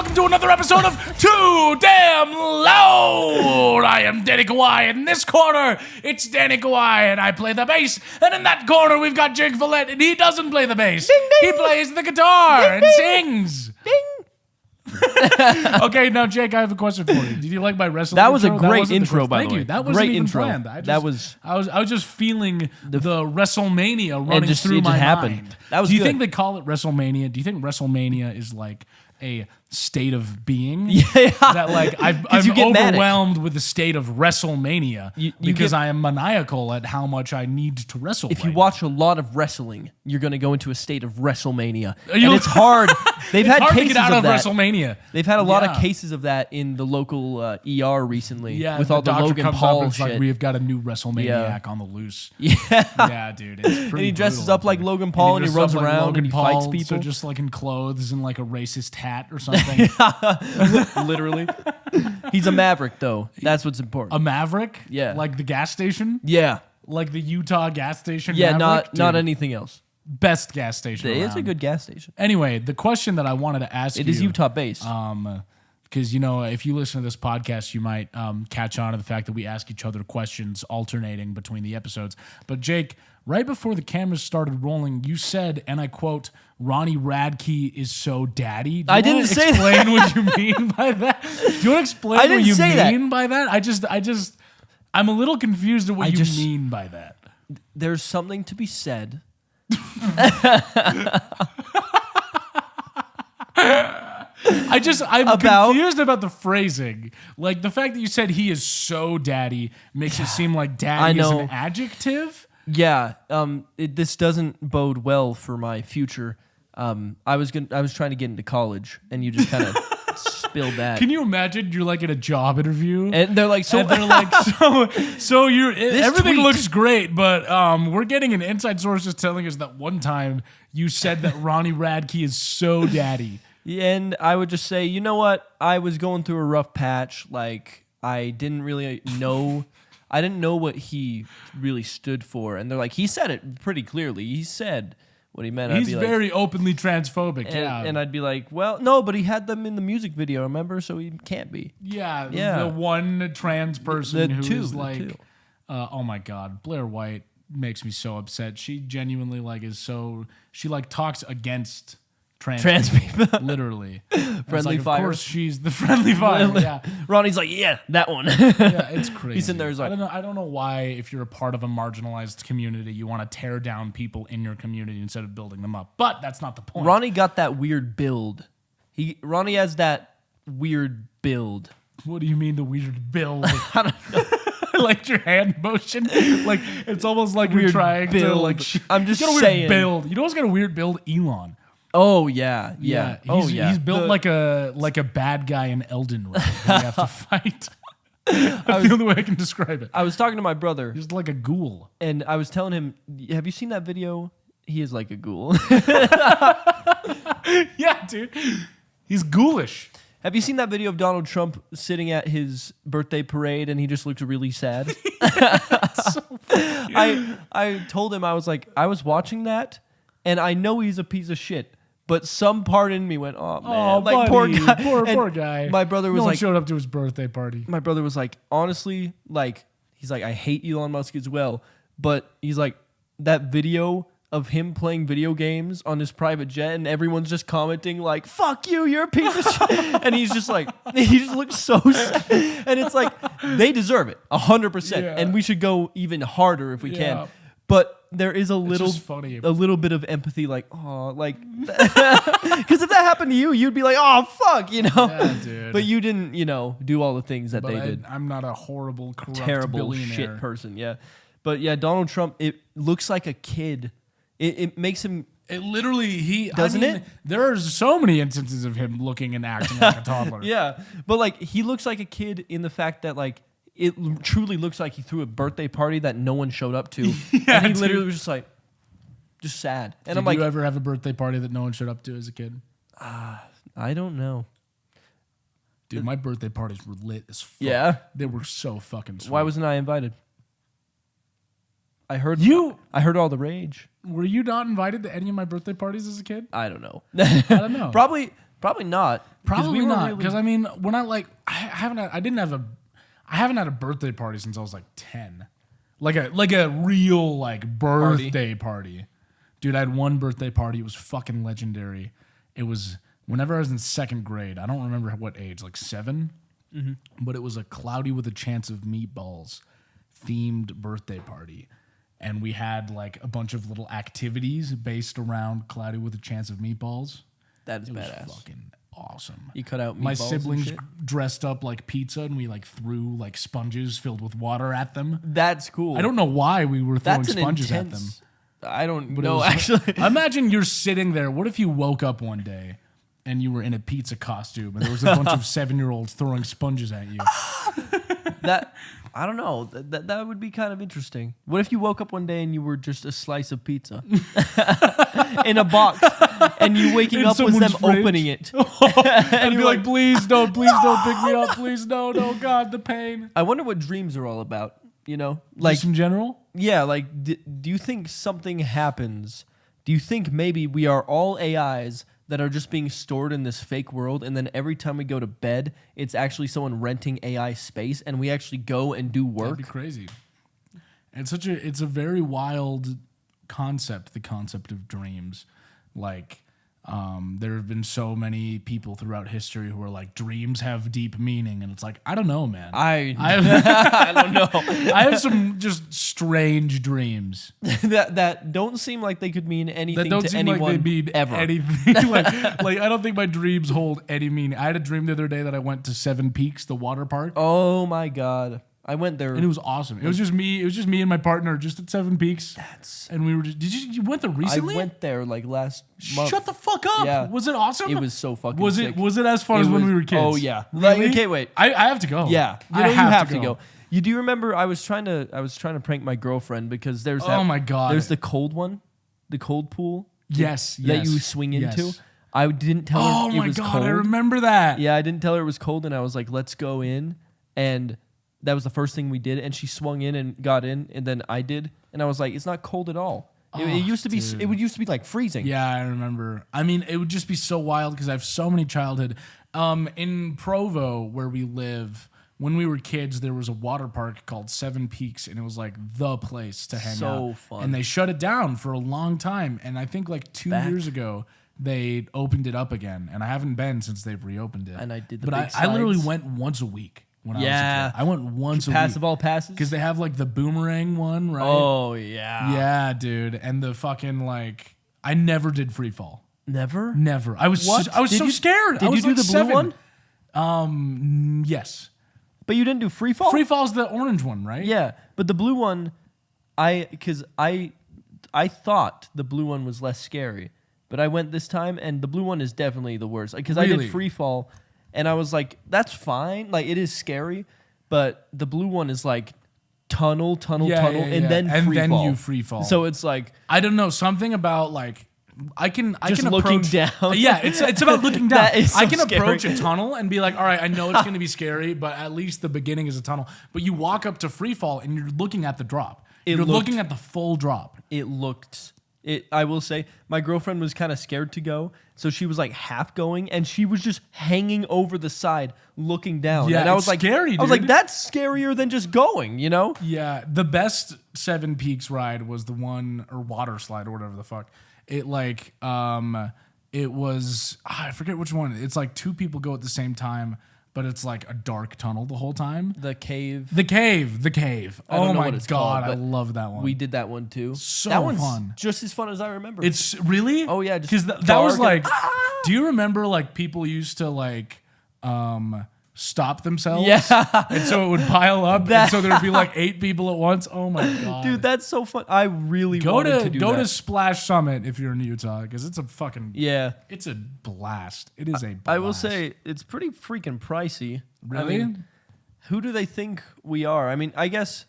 welcome to another episode of Too Damn Loud. I am Danny Kawhi. In this corner, it's Danny Kawhi, and I play the bass. And in that corner, we've got Jake Follett, and he doesn't play the bass. Ding, ding. He plays the guitar Ding, and ding. sings. Ding. Okay, now Jake, I have a question for you. Did you like my wrestling? That was a intro? great wasn't the intro, first- by Thank the way. you. That wasn't Great even intro. planned. I was just feeling the WrestleMania running just- through it just my happened. mind. That was Do you good. think they call it WrestleMania? Do you think WrestleMania is like a state of being? Yeah. That like I'm you get manic. overwhelmed with the state of WrestleMania You because get- I am maniacal at how much I need to wrestle. If you right watch a lot of wrestling, you're going to go into a state of WrestleMania. You- And it's hard. They've it's had hard to cases get out of that. WrestleMania. They've had a lot Yeah. of cases of that in the local ER recently Yeah, with all the doctor Logan comes up Paul and it's shit. like we've got a new WrestleManiac Yeah. on the loose. Yeah. Yeah, dude. It's pretty And he dresses brutal, up like dude. Logan Paul and he dresses runs up like around Logan and he fights Paul, people. So just like in clothes and like a racist hat or something. Literally. He's a maverick, though. That's what's important. A Maverick? Yeah. Like the gas station? Yeah. Like the Utah gas station? Yeah, Maverick? not Dude, anything else. best gas station. It's a around. good gas station. Anyway, the question that I wanted to ask you. It is Utah based. Because, if you listen to this podcast, you might catch on to the fact that we ask each other questions alternating between the episodes. But, Jake, right before the cameras started rolling, you said, and I quote, Ronnie Radke is so daddy. Do you I didn't wanna say explain what you mean by that? Do you want to explain I what didn't you say that. mean by that? I'm a little confused at what you just- mean by that. There's something to be said. I'm About- confused about the phrasing. Like the fact that you said he is so daddy makes it seem like daddy is know. an adjective. Yeah, this doesn't bode well for my future. I was trying to get into college, and you just kind of spilled that. Can you imagine you're like in a job interview And they're like, and they're like, so you're everything tweet- looks great, but we're getting an inside source just telling us that one time you said that Ronnie Radke is so daddy. and I would just say, you know what? I was going through a rough patch. Like, I didn't really know. I didn't know what he really stood for. And they're like, he said it pretty clearly. He said what he meant. I'd He's be like, very openly transphobic. and, yeah, and I'd be like, well, no, but he had them in the music video, remember? So he can't be. yeah, Yeah. the one trans person The who two, is the like, two. oh my god, Blair White makes me so upset. She genuinely she talks against trans people. literally. And Friendly it's like, fire. Of course, she's the friendly fire. Yeah, Ronnie's like, yeah, that one. yeah, it's crazy. He's in there, he's like- I don't know why, if you're a part of a marginalized community, you want to tear down people in your community instead of building them up. But that's not the point. Ronnie got that weird build. Ronnie has that weird build. What do you mean the weird build? Like your hand motion, like it's almost like you're Weird trying to build. like. I'm just he's got a weird saying. build. You know who's got a weird build? Elon. Oh yeah. He's built like a bad guy in Elden Ring. That you have to fight. That's the only way I can describe it. I was talking to my brother, He's like a ghoul. and I was telling him, "Have you seen that video? He is like a ghoul." Yeah, dude. He's ghoulish. Have you seen that video of Donald Trump sitting at his birthday parade and he just looks really sad? I told him, I was like, I was watching that, and I know he's a piece of shit. But some part in me went, "Oh man, Oh, like buddy. poor guy." And Poor guy. My brother was no one like, showed up to his birthday party. my brother was like, honestly, like, he's like, I hate Elon Musk as well, but he's like, that video of him playing video games on his private jet and everyone's just commenting like, "Fuck you, you're a piece of shit," and he's just like, he just looks so sad, and it's like, they deserve it 100%, Yeah. and we should go even harder if we Yeah. can. But there is a just funny. little bit of empathy, like, oh, like, because if that happened to you, you'd be like, oh, fuck, you know. Yeah, dude. But you didn't, do all the things that But they did. I'm not a horrible, corrupt Terrible billionaire. shit person, yeah. But yeah, Donald Trump, it looks like a kid. It makes him. It literally, Doesn't it? There are so many instances of him looking and acting like a toddler. Yeah, but like he looks like a kid in the fact that like it truly looks like he threw a birthday party that no one showed up to, and he literally was just like, just sad. And Did I'm like, you ever have a birthday party that no one showed up to as a kid? I don't know. Dude, my birthday parties were lit as fuck. Yeah? They were so fucking sweet. Why wasn't I invited? I heard all the rage. Were you not invited to any of my birthday parties as a kid? I don't know. I don't know. Probably Probably not. 'Cause Probably we were not, really- because I mean, when I haven't had a birthday party since I was like 10, like a real like birthday party. Dude, I had one birthday party. It was fucking legendary. It was whenever I was in second grade. I don't remember what age, like 7, but it was a Cloudy with a Chance of Meatballs themed birthday party. And we had like a bunch of little activities based around Cloudy with a Chance of Meatballs. That is It was badass. fucking awesome. You cut out meatballs My and siblings shit? dressed up like pizza, and we like threw like sponges filled with water at them. That's cool. I don't know why we were throwing That's an sponges at them. intense. I don't But it know was- actually. Imagine you're sitting there. What if you woke up one day and you were in a pizza costume and there was a bunch of 7-year-olds throwing sponges at you? That I don't know. That would be kind of interesting. What if you woke up one day and you were just a slice of pizza in a box, and you waking In up was them someone's fridge? opening it? And be like, please don't pick me up. Please, no, God, the pain. I wonder what dreams are all about. You know, like Just in general? yeah, like do you think something happens? Do you think maybe we are all AIs that are just being stored in this fake world, and then every time we go to bed, it's actually someone renting AI space, and we actually go and do That'd work? be crazy. It's a very wild concept, the concept of dreams. Like, there have been so many people throughout history who are like, dreams have deep meaning, and it's like, I don't know, man. I have I don't know. I have some just strange dreams that don't seem like they could mean anything that don't to seem like anyone they mean ever. anything. like I don't think my dreams hold any meaning. I had a dream the other day that I went to Seven Peaks, the water park. Oh my god, I went there. And it was awesome. It was just me. It was just me and my partner, just at Seven Peaks. And we were. You went there recently? I went there like last month. Shut the fuck up! Yeah. Was it awesome? It was so fucking. Was sick. it as fun as when we were kids? Oh yeah. Really? Okay, wait. I have to go. Yeah, I you have to go. You do remember I was trying to prank my girlfriend because there's that. Oh my God. There's the cold one, the cold pool. Yes. That you swing yes. into. I didn't tell Oh her it my was God! cold. I remember that. Yeah, I didn't tell her it was cold, and I was like, "Let's go in," and that was the first thing we did. And she swung in and got in, and then I did, and I was like, "It's not cold at all." It used to be. dude. It would used to be like freezing. Yeah, I remember. I mean, it would just be so wild because I have so many childhood. In Provo, where we live, when we were kids, there was a water park called Seven Peaks, and it was like the place to hang out. So fun. And they shut it down for a long time. And I think like 2 years ago, they opened it up again. And I haven't been since they've reopened it. And I did the but big I literally slides. went once a week when I Yeah. was a kid. I went once a Pass week. of all passes. Because they have like the boomerang one, right? Oh yeah. Yeah, dude. And the fucking like, I never did free fall. Never. Never. I was What? I was Did so you- scared. Did I was you do like the blue 7. one? Yes. But you didn't do free fall. Free fall's the orange one, right? Yeah, but the blue one, I thought the blue one was less scary, but I went this time, and the blue one is definitely the worst. Because I Really? did free fall, and I was like, that's fine. Like it is scary, but the blue one is like tunnel, Yeah, and yeah. then And free then fall. you free fall. So it's like I don't know, something about like I can Just approach, looking down. Yeah, it's about looking down. That is so I can scary. approach a tunnel and be like, all right, I know it's going to be scary, but at least the beginning is a tunnel. But you walk up to free fall and you're looking at the drop. You're looking at the full drop. it looked. I will say, my girlfriend was kind of scared to go, so she was like half going, and she was just hanging over the side, looking down. Yeah, and I it's was like, scary, I was like, dude. that's scarier than just going, you know? Yeah, the best Seven Peaks ride was the one, or water slide or whatever the fuck. It like it was I forget which one. It's like 2 people go at the same time, but it's like a dark tunnel the whole time. The cave. The cave. I don't Oh know my what it's God, called, I but love that one. We did that one too. So that one's fun. just as fun as I remember. It's really? Oh, yeah, just because that was dark and- like. Do you remember like people used to like stop themselves? Yeah. and so it would pile up, and so there'd be like 8 people at once. Oh my God, dude, that's so fun. I really Go wanted to do go that. to Splash Summit if you're in Utah because it's a fucking Yeah. it's a blast. It is a blast. I will say it's pretty freaking pricey. Really? I mean, who do they think we are? I mean, I guess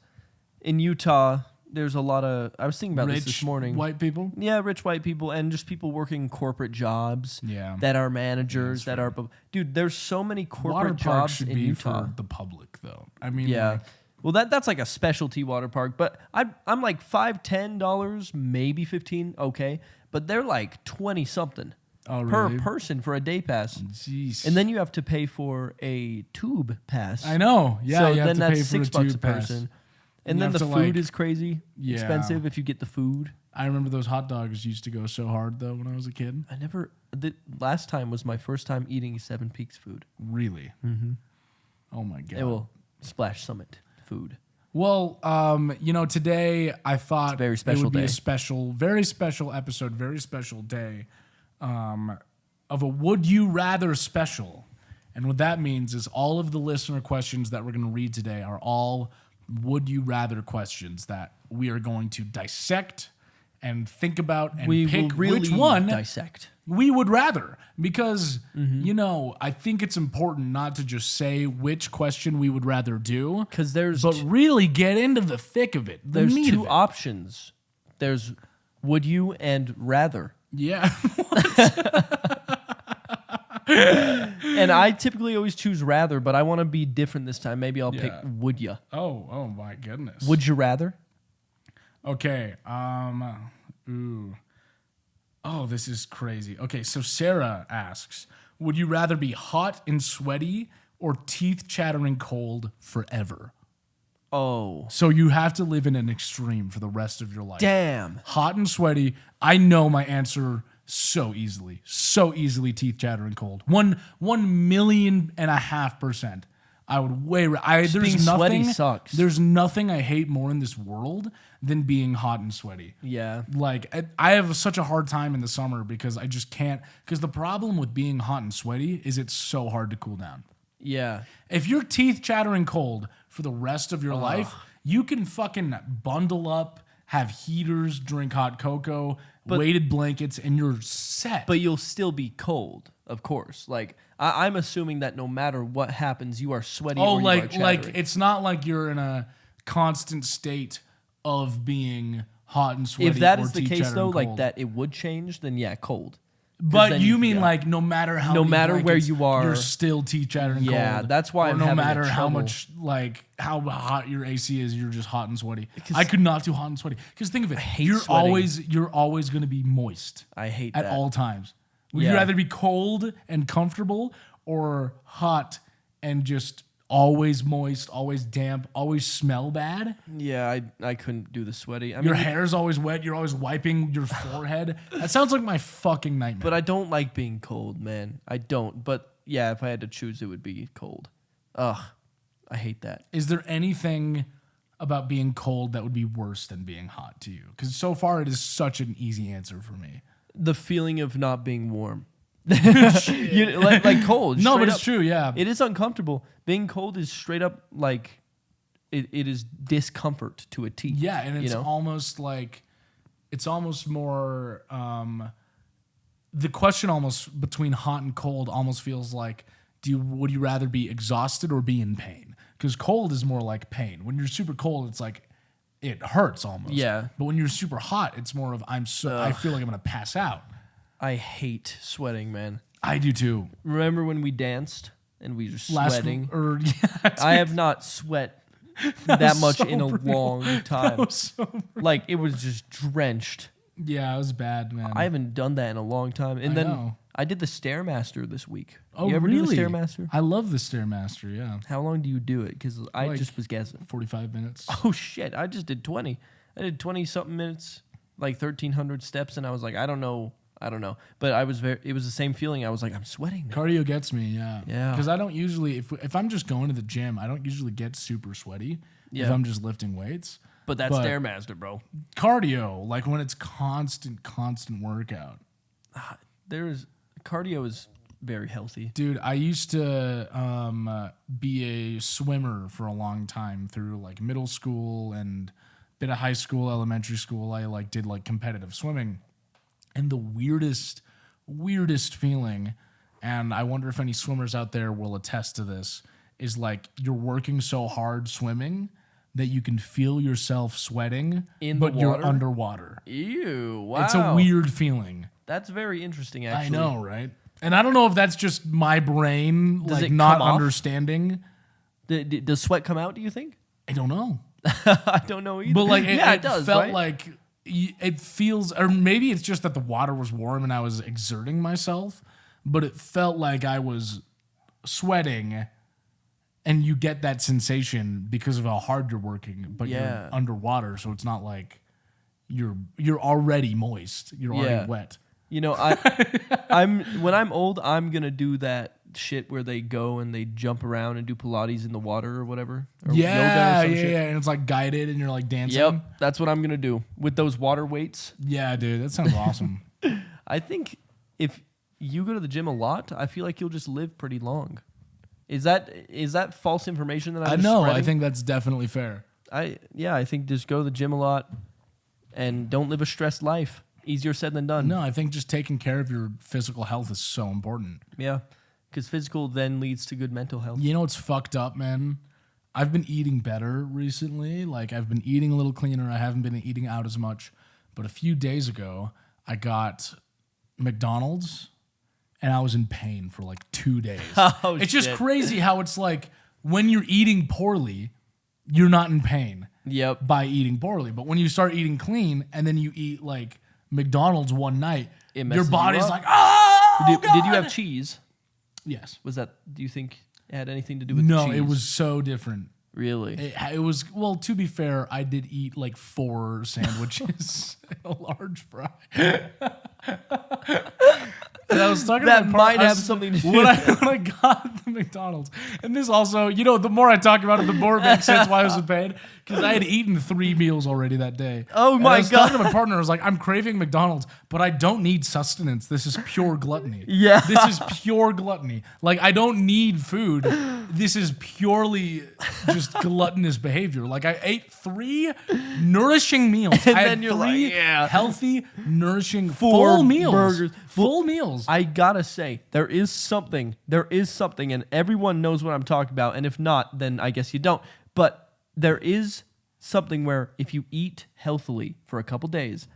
in Utah there's a lot of I was thinking about rich this morning. white people. Yeah, rich white people and just people working corporate jobs. Yeah. That are managers, that are dude, there's so many Water corporate parks jobs should in be Utah. for the public though. I mean, Yeah. like, Well, that's like a specialty water park, but I'm like $5, $10, maybe 15, okay, but they're like 20 something. Oh, per really? person for a day pass. Jeez. And then you have to pay for a tube pass. I know. Yeah, so you have then to that's pay for $6 a tube pass. person. And You then have the to, food like- is crazy Yeah. expensive if you get the food. I remember those hot dogs used to go so hard though when I was a kid. The last time was my first time eating Seven Peaks food. Really? Mm-hmm. Oh my god. It will Splash Summit food. Well, today I thought It's a very it special would be day. a special, very special episode, very special day of a Would You Rather special. And what that means is all of the listener questions that we're going to read today are all Would You Rather questions that we are going to dissect and think about and We will pick really which one dissect. we would rather, because I think it's important not to just say which question we would rather do, Because there's but really get into the thick of it. The there's meat two of it. options. There's would you and rather. Yeah. And I typically always choose rather, but I want to be different this time. Maybe I'll pick Yeah. would ya. oh my goodness. Would you rather? Okay. Ooh. Oh, this is crazy. Okay, so Sarah asks, would you rather be hot and sweaty or teeth chattering cold forever? Oh, So you have to live in an extreme for the rest of your life. damn. Hot and sweaty. I know my answer so easily teeth chattering cold. 1,500,000%. I would there's being nothing sweaty sucks. There's nothing I hate more in this world than being hot and sweaty. Yeah. Like I have such a hard time in the summer because I just can't, because the problem with being hot and sweaty is it's so hard to cool down. Yeah. If you're teeth chattering cold for the rest of your life, you can fucking bundle up, have heaters, drink hot cocoa, weighted blankets, and you're set. But you'll still be cold, of course. Like I'm assuming that no matter what happens, you are sweaty. oh, or you are like chattering. it's not like you're in a constant state of being hot and sweaty. If that or is the teeth case chattering though, like cold. that, it would change. Then yeah, cold. 'Cause But then you could mean go. like no matter how No many matter where blankets, you are- you're still teeth chattering cold. Yeah, that's why or I'm no having a matter how trouble. much how hot your AC is, you're just hot and sweaty. I could not do hot and sweaty because think of it, hate you're sweating. always going to be moist I hate at that. all times. Would you Yeah. rather be cold and comfortable or hot and just always moist, always damp, always smell bad? Yeah, I couldn't do the sweaty. I Your mean, hair's always wet. You're always wiping your forehead. That sounds like my fucking nightmare. but I don't like being cold, man. I don't. But yeah, if I had to choose, it would be cold. Ugh, I hate that. Is there anything about being cold that would be worse than being hot to you? Because so far it is such an easy answer for me. The feeling of not being warm. like cold. No, straight but it's up. true. Yeah. It is uncomfortable. Being cold is straight up like it is discomfort to a T. Yeah, and it's you know? almost like it's almost more. The question almost between hot and cold almost feels like would you rather be exhausted or be in pain? Because cold is more like pain. When you're super cold, it's like it hurts almost. Yeah. But when you're super hot, it's more of I feel like I'm gonna pass out. I hate sweating, man. I do too. Remember when we danced and we were sweating? Yeah, I have not sweat that much so in a brutal. long time. so Like it was just drenched. Yeah, it was bad, man. I haven't done that in a long time. And I then know. I did the Stairmaster this week. Oh, you ever really? do the Stairmaster? I love the Stairmaster, yeah. How long do you do it? Because I Like- just was guessing. 45 minutes. Oh shit! I just did 20. I did 20 something minutes, like 1,300 steps, and I was like, I don't know. But it was the same feeling. I was like, I'm sweating now. Cardio gets me, yeah. Yeah. Because I don't usually, if I'm just going to the gym, I don't usually get super sweaty if Yeah. I'm just lifting weights. But that's But- Stairmaster, bro. Cardio, like when it's constant workout. Cardio is very healthy. Dude, I used to be a swimmer for a long time through like middle school and bit of high school, elementary school. I like did like competitive swimming. And the weirdest feeling, and I wonder if any swimmers out there will attest to this, is like you're working so hard swimming that you can feel yourself sweating, In the but you're water? underwater. Ew! Wow. It's a weird feeling. That's very interesting. Actually, I know, right? And I don't know if that's just my brain Does like it not come off? understanding. Does sweat come out? Do you think? I don't know. I don't know either. But like yeah, it it does. felt right? like it feels, or maybe it's just that the water was warm and I was exerting myself, but it felt like I was sweating, and you get that sensation because of how hard you're working, but Yeah. you're underwater, so it's not like you're already moist, you're Yeah. already wet. You know, when I'm old, I'm gonna do that shit where they go and they jump around and do Pilates in the water or whatever. Or yoga or some shit. and it's like guided, and you're like dancing. Yep, that's what I'm gonna do with those water weights. Yeah, dude, that sounds awesome. I think if you go to the gym a lot, I feel like you'll just live pretty long. Is that false information that I'm just I spreading? think that's definitely fair. I think just go to the gym a lot and don't live a stressed life. Easier said than done. No, I think just taking care of your physical health is so important. Yeah, because physical then leads to good mental health. You know what's fucked up, man? I've been eating better recently. Like, I've been eating a little cleaner. I haven't been eating out as much. But a few days ago, I got McDonald's, and I was in pain for like 2 days. Oh, it's just shit. crazy how it's like when you're eating poorly, you're not in pain Yep. by eating poorly. But when you start eating clean and then you eat like McDonald's one night, It your messes you body's up. like, oh, Did you God." have cheese? Yes. Was that? Do you think it had anything to do with the No, cheese? it was so different. really. It was, well, to be fair, I did eat like 4 sandwiches and a large fry. And I was talking That about might have something to do when with when I got the McDonald's. And this also, the more I talk about it, the more it makes sense why I was in pain. Because I had eaten 3 meals already that day. Oh And my I was God. talking to my partner, I was like, I'm craving McDonald's, but I don't need sustenance. This is pure gluttony. Yeah. This is pure gluttony. Like, I don't need food. This is purely just gluttonous behavior. Like, I ate 3 nourishing meals. And I then had you're 3 like, yeah. healthy, nourishing, 4 full meals. burgers. Full meals. I gotta say, there is something, and everyone knows what I'm talking about. And if not, then I guess you don't. But there is something where if you eat healthily for a couple days,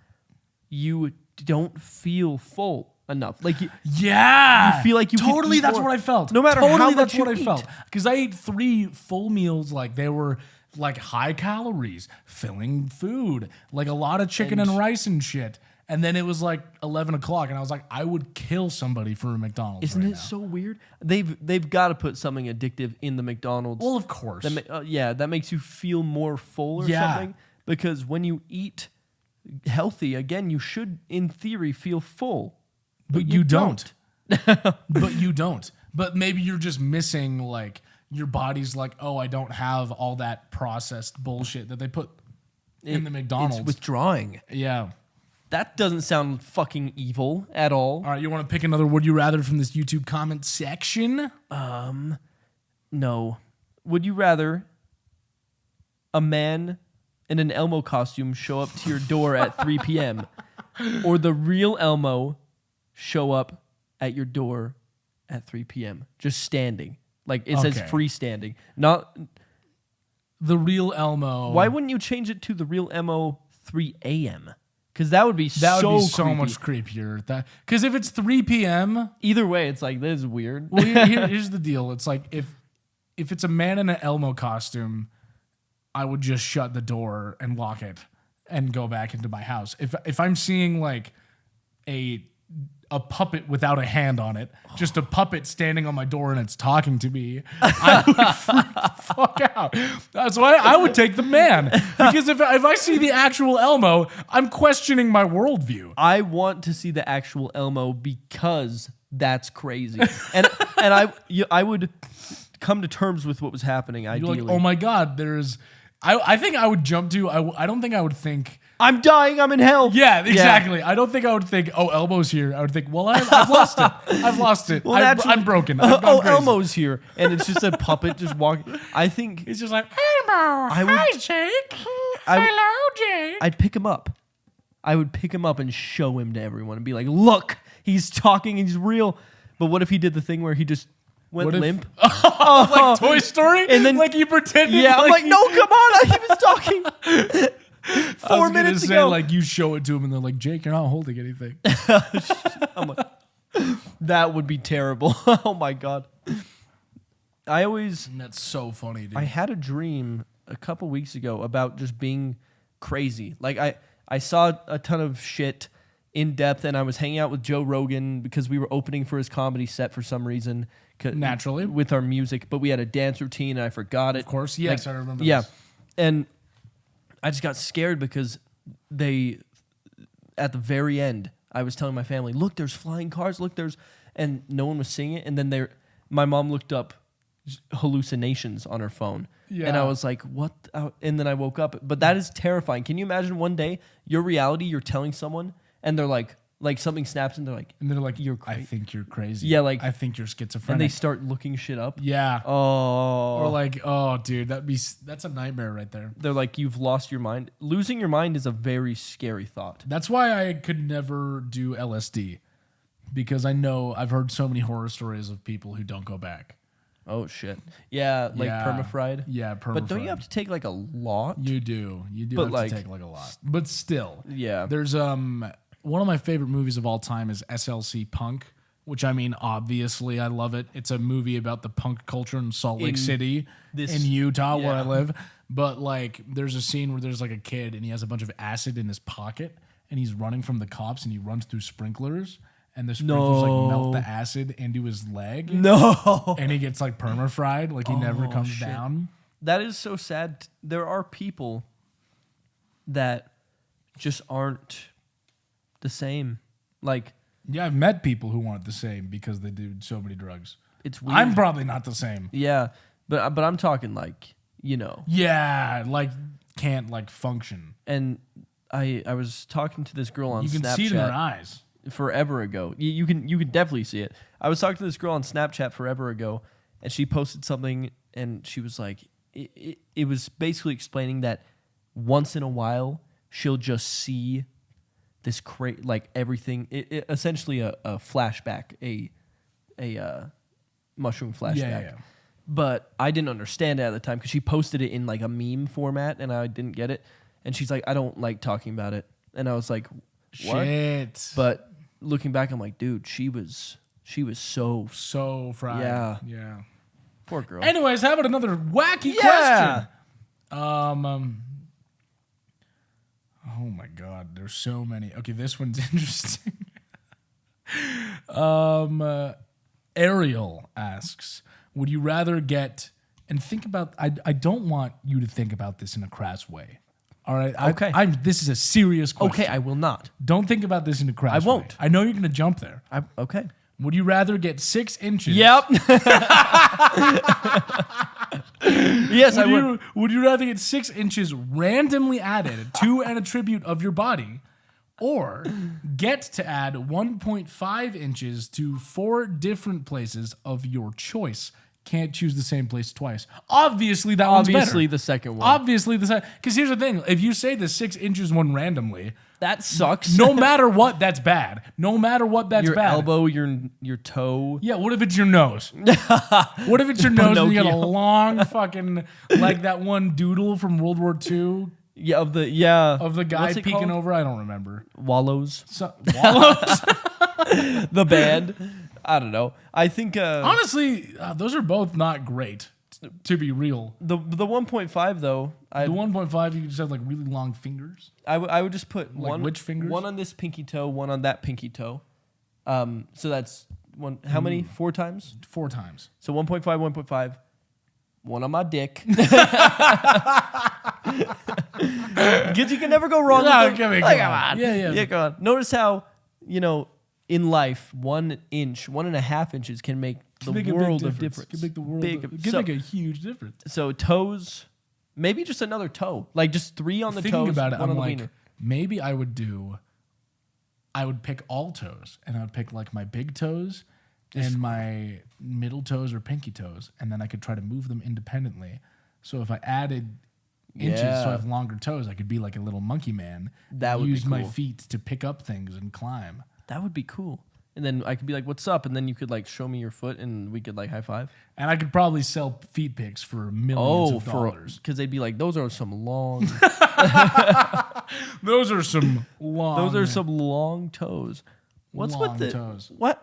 you don't feel full enough. Like Yeah. You feel like you can totally eat that's more. what I felt. No matter totally how that's much what you I felt. eat. Because I ate 3 full meals, like they were like high calories, filling food, like a lot of chicken and rice and shit. And then it was like 11 o'clock, and I was like, I would kill somebody for a McDonald's. isn't right it now. so weird? They've got to put something addictive in the McDonald's. Well, of course. that makes you feel more full or Yeah. something. Because when you eat healthy, again, you should, in theory, feel full. But you don't. But you don't. But maybe you're just missing, like, your body's like, oh, I don't have all that processed bullshit that they put in the McDonald's. It's withdrawing. Yeah. That doesn't sound fucking evil at all. All right, you want to pick another Would You Rather from this YouTube comment section? No. Would you rather a man in an Elmo costume show up to your door at 3 p.m. or the real Elmo show up at your door at 3 p.m. just standing? Like it says Okay. freestanding. Not The real Elmo. why wouldn't you change it to the real Elmo 3 a.m.? Because that would be That so would be so creepy. much creepier. Because if it's 3 p.m., Either way, it's like this is weird. well, here's the deal. It's like if it's a man in an Elmo costume, I would just shut the door and lock it and go back into my house. If I'm seeing like a puppet without a hand on it, just a puppet standing on my door and it's talking to me, I would freak the fuck out. That's why I would take the man. Because if I see the actual Elmo, I'm questioning my worldview. I want to see the actual Elmo because that's crazy. and I would come to terms with what was happening. You're Ideally, like, oh my God, there's... I think I would jump to... I don't think I would think... I'm dying. I'm in hell. Yeah, exactly. I don't think I would think, oh, Elmo's here. I would think, well, I've lost it. I've lost it. Well, naturally- I'm broken. I've gone Oh, crazy. Elmo's here, and it's just a puppet just walking. I think He's just like, Elmo, I would- hi, Jake. I would- Hello, Jake. I'd pick him up. I would pick him up and show him to everyone and be like, look, he's talking. He's real. But what if he did the thing where he just went What if- limp? Like Toy Story? And then- like you pretended Yeah, I'm like, he- no, come on. He was talking. I 4 was gonna minutes say, ago. like, you show it to him and they're like, Jake, you're not holding anything. That would be terrible. Oh my God. And that's so funny, dude. I had a dream a couple weeks ago about just being crazy. Like I saw a ton of shit in depth, and I was hanging out with Joe Rogan because we were opening for his comedy set for some reason. Naturally. With our music, but we had a dance routine, and I forgot it. Of course, yes, I remember Yeah, this. and I just got scared because at the very end, I was telling my family, look, there's flying cars, look, and no one was seeing it, and then my mom looked up hallucinations on her phone. Yeah. And I was like, what? And then I woke up. But that is terrifying. Can you imagine one day your reality, you're telling someone, and they're like something snaps, and they're like, you're I crazy. think you're crazy. Yeah, like- I think you're schizophrenic. And they start looking shit up. yeah. Oh. Or like, oh, dude, that's a nightmare right there. They're like, you've lost your mind. Losing your mind is a very scary thought. That's why I could never do LSD, because I've heard so many horror stories of people who don't go back. Oh, shit. Yeah, like Yeah. perma-fried. Yeah, perma. But don't you have to take like a lot? You do. You do But have like- to take like a lot. But still. Yeah. There's one of my favorite movies of all time is SLC Punk, which I mean, obviously I love it. It's a movie about the punk culture in Salt Lake In City this- in Utah where I yeah. live. But like there's a scene where there's like a kid and he has a bunch of acid in his pocket and he's running from the cops and he runs through sprinklers and the sprinklers like melt the acid into his leg. No. And he gets like perma fried, like he never comes shit. down. That is so sad. There are people that just aren't the same. Like, Yeah, I've met people who want the same because they do so many drugs. it's weird. I'm probably not the same. Yeah, but I'm talking like, you know. Yeah, like can't like function. And I was talking to this girl on You can Snapchat see it in their eyes. forever ago. You can definitely see it. I was talking to this girl on Snapchat forever ago, and she posted something, and she was like, it was basically explaining that once in a while she'll just see this like everything. It essentially a flashback, a mushroom flashback. Yeah. But I didn't understand it at the time because she posted it in like a meme format, and I didn't get it. And she's like, I don't like talking about it. And I was like, what? Shit. But looking back, I'm like, dude, she was So fried. Yeah. Yeah. poor girl. Anyways, how about another wacky Yeah. question? Oh my god, there's so many. Okay, this one's interesting. Ariel asks, would you rather get, and think about, I don't want you to think about this in a crass way. All right. Okay. This is a serious question. Okay, I will not. Don't think about this in a crass way. I won't. I know you're going to jump there. Okay. Would you rather get 6 inches? Yep. Yes, I would. Would you rather get 6 inches randomly added to an attribute of your body, or get to add 1.5 inches to 4 different places of your choice? Can't choose the same place twice. Obviously, that one's Obviously, better. the second one. Obviously, the second. Because here's the thing: if you say the 6 inches one randomly, That sucks. no matter what, that's bad. No matter what, that's your bad. elbow, your toe. Yeah, what if it's your nose? What if it's your nose and you got a Pinocchio. long fucking, like that one doodle from World War II Yeah, of the guy What's it peeking called? over? I don't remember. Wallows. Wallows? The band. I don't know. I think Honestly, those are both not great, to be real. the 1.5 though. The 1.5, you just have like really long fingers. I would just put one. which fingers? One on this pinky toe, one on that pinky toe. So that's one. How many? 4 times. 4 times. So 1.5, 1.5. One on my dick. Because you can never go wrong. No, with come them. on, Like, come come on. on. Yeah. Yeah, come on. Notice how, in life, 1 inch, 1.5 inches can make the Make a big world of difference. Can make the world. Big. Can So- make a huge difference. So toes, maybe just another toe. Like just 3 on the Thinking toes, about it, one I'm on the like, wiener. maybe I would pick all toes, and I would pick like my big toes and my middle toes or pinky toes, and then I could try to move them independently. So if I added inches, so Yeah. I have longer toes, I could be like a little monkey man. That would be use my cool. feet to pick up things and climb. That would be cool. And then I could be like, "What's up?" And then you could like show me your foot, and we could like high five. And I could probably sell feet pics for millions of dollars. because they'd be like, "Those are some long, Those are some long. those are some long toes." What's Long with the toes. what?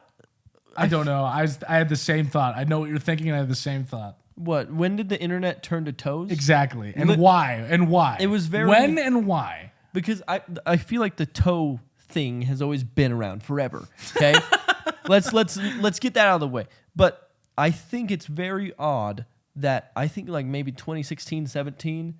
I don't know. I had the same thought. I know what you're thinking, and I had the same thought. What? When did the internet turn to toes? Exactly. And Lit- why? And why? It was very- When and why? because I feel like the toe thing has always been around forever. Okay, let's get that out of the way. But I think it's very odd that I think like maybe 2016, 17,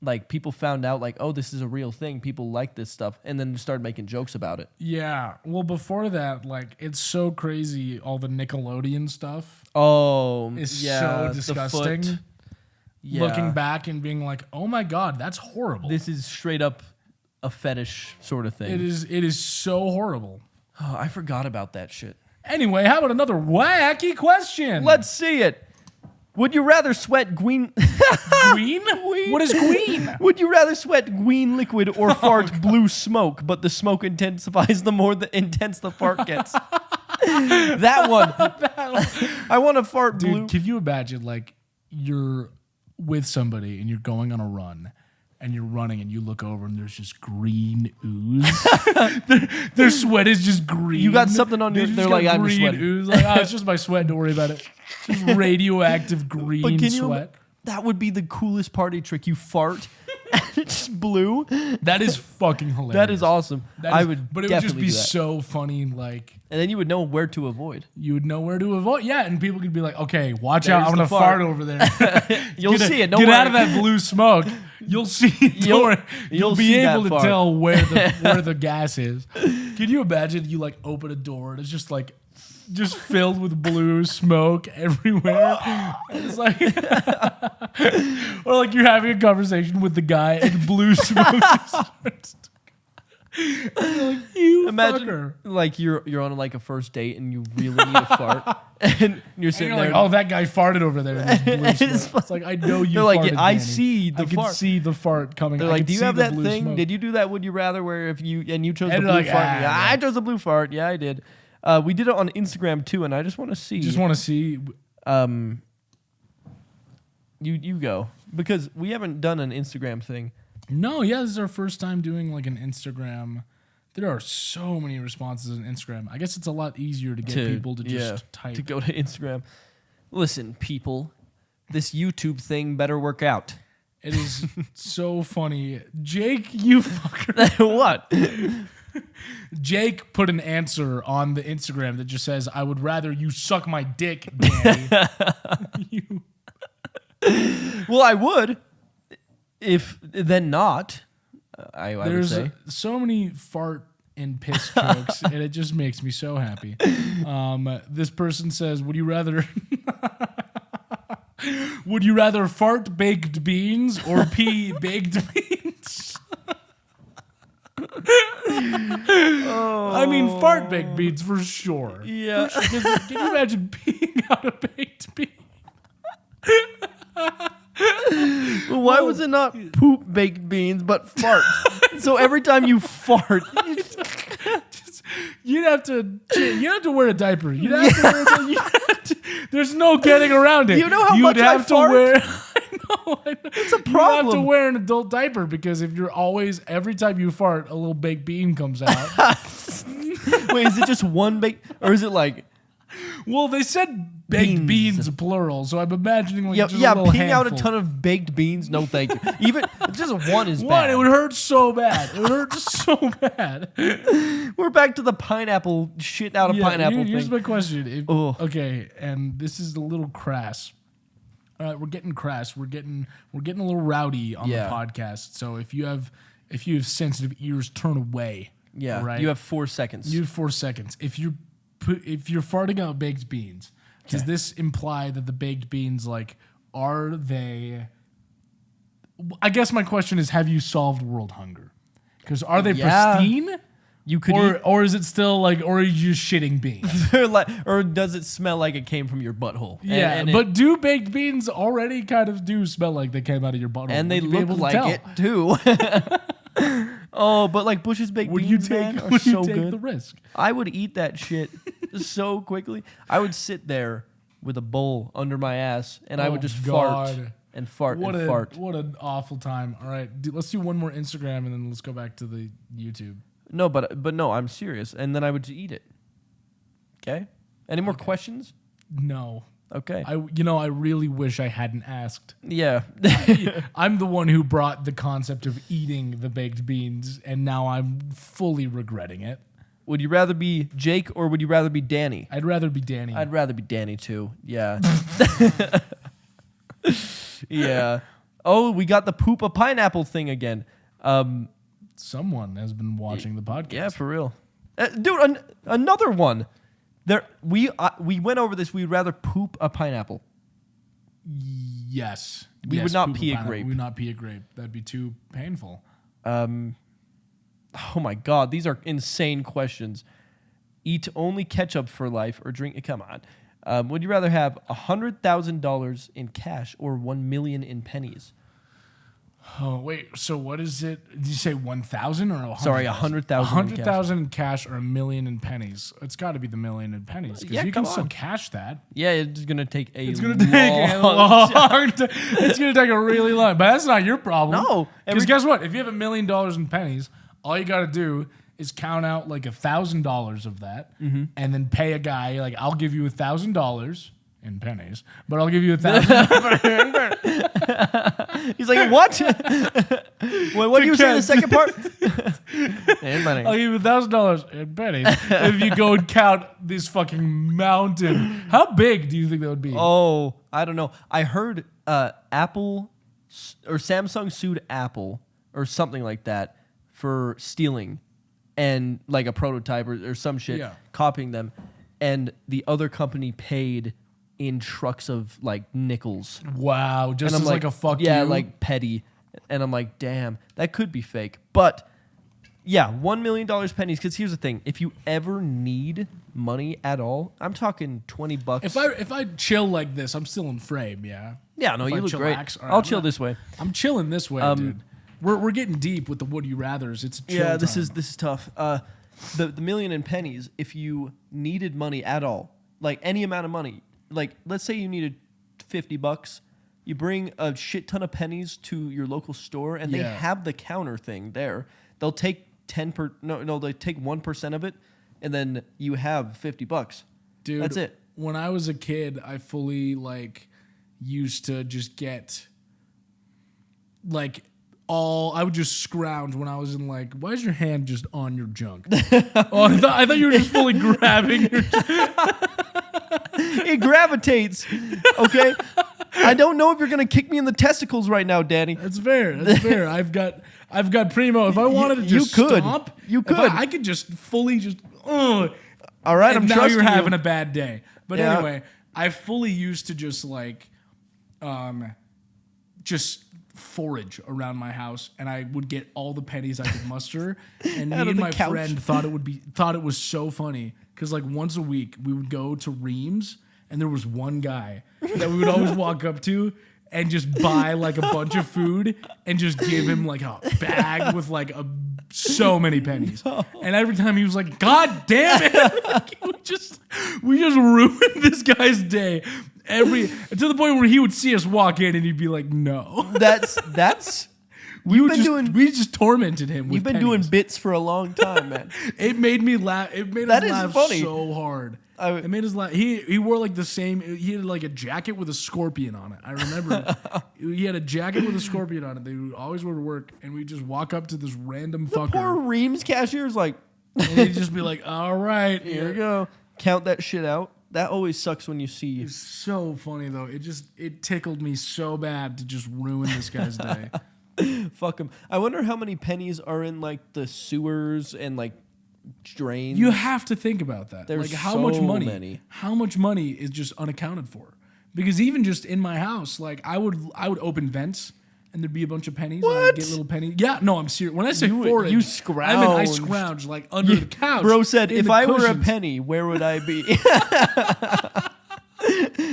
like people found out like, oh, this is a real thing. People like this stuff, and then started making jokes about it. Yeah. Well, before that, like it's so crazy. All the Nickelodeon stuff Oh, is yeah, so disgusting. The foot. Yeah. Looking back and being like, oh my god, that's horrible. This is straight up a fetish sort of thing. It is so horrible. Oh, I forgot about that shit. Anyway, how about another wacky question? Let's see it. Would you rather sweat green? Green? What is green? Would you rather sweat green liquid or fart blue smoke, but the smoke intensifies the more intense the fart gets? That one. I want to fart Dude, blue. can you imagine like you're with somebody and you're going on a run and you're running and you look over and there's just green ooze. their sweat is just green. You got something on your. They're like, I'm green sweating. ooze. Like, oh, it's just my sweat. Don't worry about it. Just radioactive green But can you? sweat. That would be the coolest party trick. You fart, and it's blue. That is fucking hilarious. That is awesome. That is- I would, but it would just definitely be do that. so funny. Like And then you would know where to avoid. you would know where to avoid. Yeah, and people could be like, okay, watch out. There's I'm the gonna fart. fart over there. You'll see it. Don't Get worry. out of that blue smoke. You'll see. You'll You'll be see that able to fart. tell where the gas is. Can you imagine? You like open a door and it's just like just filled with blue smoke everywhere. And it's like, or like you're having a conversation with the guy and blue smoke just starts. And you're like, you Imagine fucker. like you're on like a first date and you really need a fart and you're And sitting you're there. like, oh, that guy farted over there. In this blue smoke. It's like, I know you. They're like, farted, yeah, I Danny. see the I can fart. see the fart coming. They're I like, can do you see have the that blue thing? smoke. Did you do that? Would you rather? Where if you chose the And blue they're like, fart? ah, Yeah, yeah. I chose the blue fart. Yeah, I did. We did it on Instagram too, and I just want to see. Just want to see. You go because we haven't done an Instagram thing. No, yeah, this is our first time doing like an Instagram. There are so many responses on Instagram. I guess it's a lot easier to get people to just type. to go to Instagram. Listen, people, this YouTube thing better work out. It is so funny. Jake, you fucker. What? Jake put an answer on the Instagram that just says, I would rather you suck my dick, Danny. You- Well, I would. If then not, I would There's say. so many fart and piss jokes, and it just makes me so happy. This person says, "Would you rather? Would you rather fart baked beans or pee baked beans?" I mean, fart baked beans for sure. Yeah. For sure. 'Cause can you imagine peeing out a baked bean? Well, why was it not poop baked beans but fart? So every time you fart, You'd have to wear a diaper. You'd have to wear a diaper. There's no getting around it. You know how You'd much I have to fart? wear. I know. It's a You have to problem. wear an adult diaper because if you're always every time you fart, a little baked bean comes out. wait, is it just one baked, or is it like Well, they said baked Beans. beans plural, so I'm imagining like yeah, just yeah, a little peeing out a handful. ton of baked beans? No, thank you. Even just one is One, bad. it would hurt so bad. It would hurt so bad. We're back to the pineapple shit out of pineapple Here's thing. my question. Ugh. Okay, and this is a little crass. All right, we're getting crass. We're getting a little rowdy on Yeah. the podcast. So if you have sensitive ears, turn away. Yeah, right. you have 4 seconds. You have 4 seconds. If you're farting out baked beans, does this imply that the baked beans are they? I guess my question is: have you solved world hunger? Because are they Yeah. pristine? You could eat, Or is it still or are you just shitting beans? or does it smell like it came from your butthole? Yeah, and but do baked beans already kind of do smell like they came out of your butthole? and they Would you be look able to like tell? it too. Oh, but like Bush's baked Would you beans, take? man, are Would you so take good. the risk? I would eat that shit so quickly. I would sit there with a bowl under my ass, and I Oh, would just fart God. and fart What and a fart. what an awful time. All right, let's do one more Instagram and then let's go back to the YouTube. No, but no, I'm serious. And then I would just eat it. Okay. Any more questions? No, Okay. I really wish I hadn't asked. Yeah. I'm the one who brought the concept of eating the baked beans, and now I'm fully regretting it. Would you rather be Jake or would you rather be Danny? I'd rather be Danny. I'd rather be Danny too. Yeah. Yeah. Oh, we got the poop a pineapple thing again. Someone has been watching the podcast. Yeah, for real. Dude, another one. We went over this. We'd rather poop a pineapple. Yes. We would not pee a pineapple. grape. We would not pee a grape. That'd be too painful. Oh my God, these are insane questions. Eat only ketchup for life or drink? Come on. Would you rather have $100,000 in cash or 1 million in pennies? Oh wait, so what is it? Did you say 1,000 or 100,000? Sorry, 100,000. 100,000 in cash or 1 million in pennies. It's got to be the million in pennies because Yeah, you can come still on. cash that. Yeah, it's gonna take a. It's gonna take a long. It's gonna take a really long. But that's not your problem. No, because guess what? If you have $1 million in pennies, all you got to do is count out like $1,000 of that, and then pay a guy like I'll give you $1,000 in pennies, but I'll give you $1,000. He's like, what? What do you say in the second part? And money. I'll give you $1,000 in pennies if you go and count this fucking mountain. How big do you think that would be? Oh, I don't know. I heard Apple or Samsung sued Apple or something like that for stealing and like a prototype or some shit, copying them. And the other company paid in trucks of like nickels. Wow, just and as I'm like a fuck yeah, you? like petty. And I'm like, damn, that could be fake. But yeah, $1 million pennies. Because here's the thing: if you ever need money at all, I'm talking $20. If I chill like this, I'm still in frame. Yeah. Yeah, no, If you I look great. chillax, all right, I'll I'm chill not- this way. I'm chilling this way, dude. We're getting deep with the would you rather's. It's a chill Yeah, this time. is tough. The million in pennies. If you needed money at all, like any amount of money, like let's say you needed $50, you bring a shit ton of pennies to your local store, and they Yeah. have the counter thing there. They'll take they take 1% of it, and then you have $50. Dude, That's it. When I was a kid, I fully like used to just get like I would just scrounge when I was in like, why is your hand just on your junk? I thought you were just fully grabbing your It gravitates. Okay. I don't know if you're gonna kick me in the testicles right now, Danny. That's fair. That's fair. I've got primo. If I wanted to just you could. stomp, You if could. I could just fully just. All right, and I'm now trusting you're having you. a bad day. But Yeah. anyway, I fully used to just like, just forage around my house, and I would get all the pennies I could muster. And me Out of and the my couch. friend thought it was so funny because like once a week we would go to Reams, and there was one guy that we would always walk up to and just buy like a bunch of food and just give him like a bag with like so many pennies. And every time he was like, God damn it. Like, we just ruined this guy's day. To the point where he would see us walk in and he'd be like, no. That's We been just tormented him with You've been doing pennies. bits for a long time, man. It made me laugh. It made That us is laugh funny. so hard. I- It made us laugh. He wore like the same. He had like a jacket with a scorpion on it. I remember he had a jacket with a scorpion on it. They would always wear to work, and we just walk up to this random Poor fucker, Reams cashier's like, and he'd just be like, "All right, here you go. Count that shit out. That always sucks when you see. It's so funny though. It tickled me so bad to just ruin this guy's day. Fuck him. I wonder how many pennies are in like the sewers and like drains. You have to think about that. There's like how so much money? many. How much money is just unaccounted for? Because even just in my house, like I would open vents and there'd be a bunch of pennies. And I'd What? get little pennies. Yeah, no, I'm serious. When I say You- forage, you I mean I scrounged. scrounged like under the couch. Bro said, in if the I were a cushions." penny, where would I be?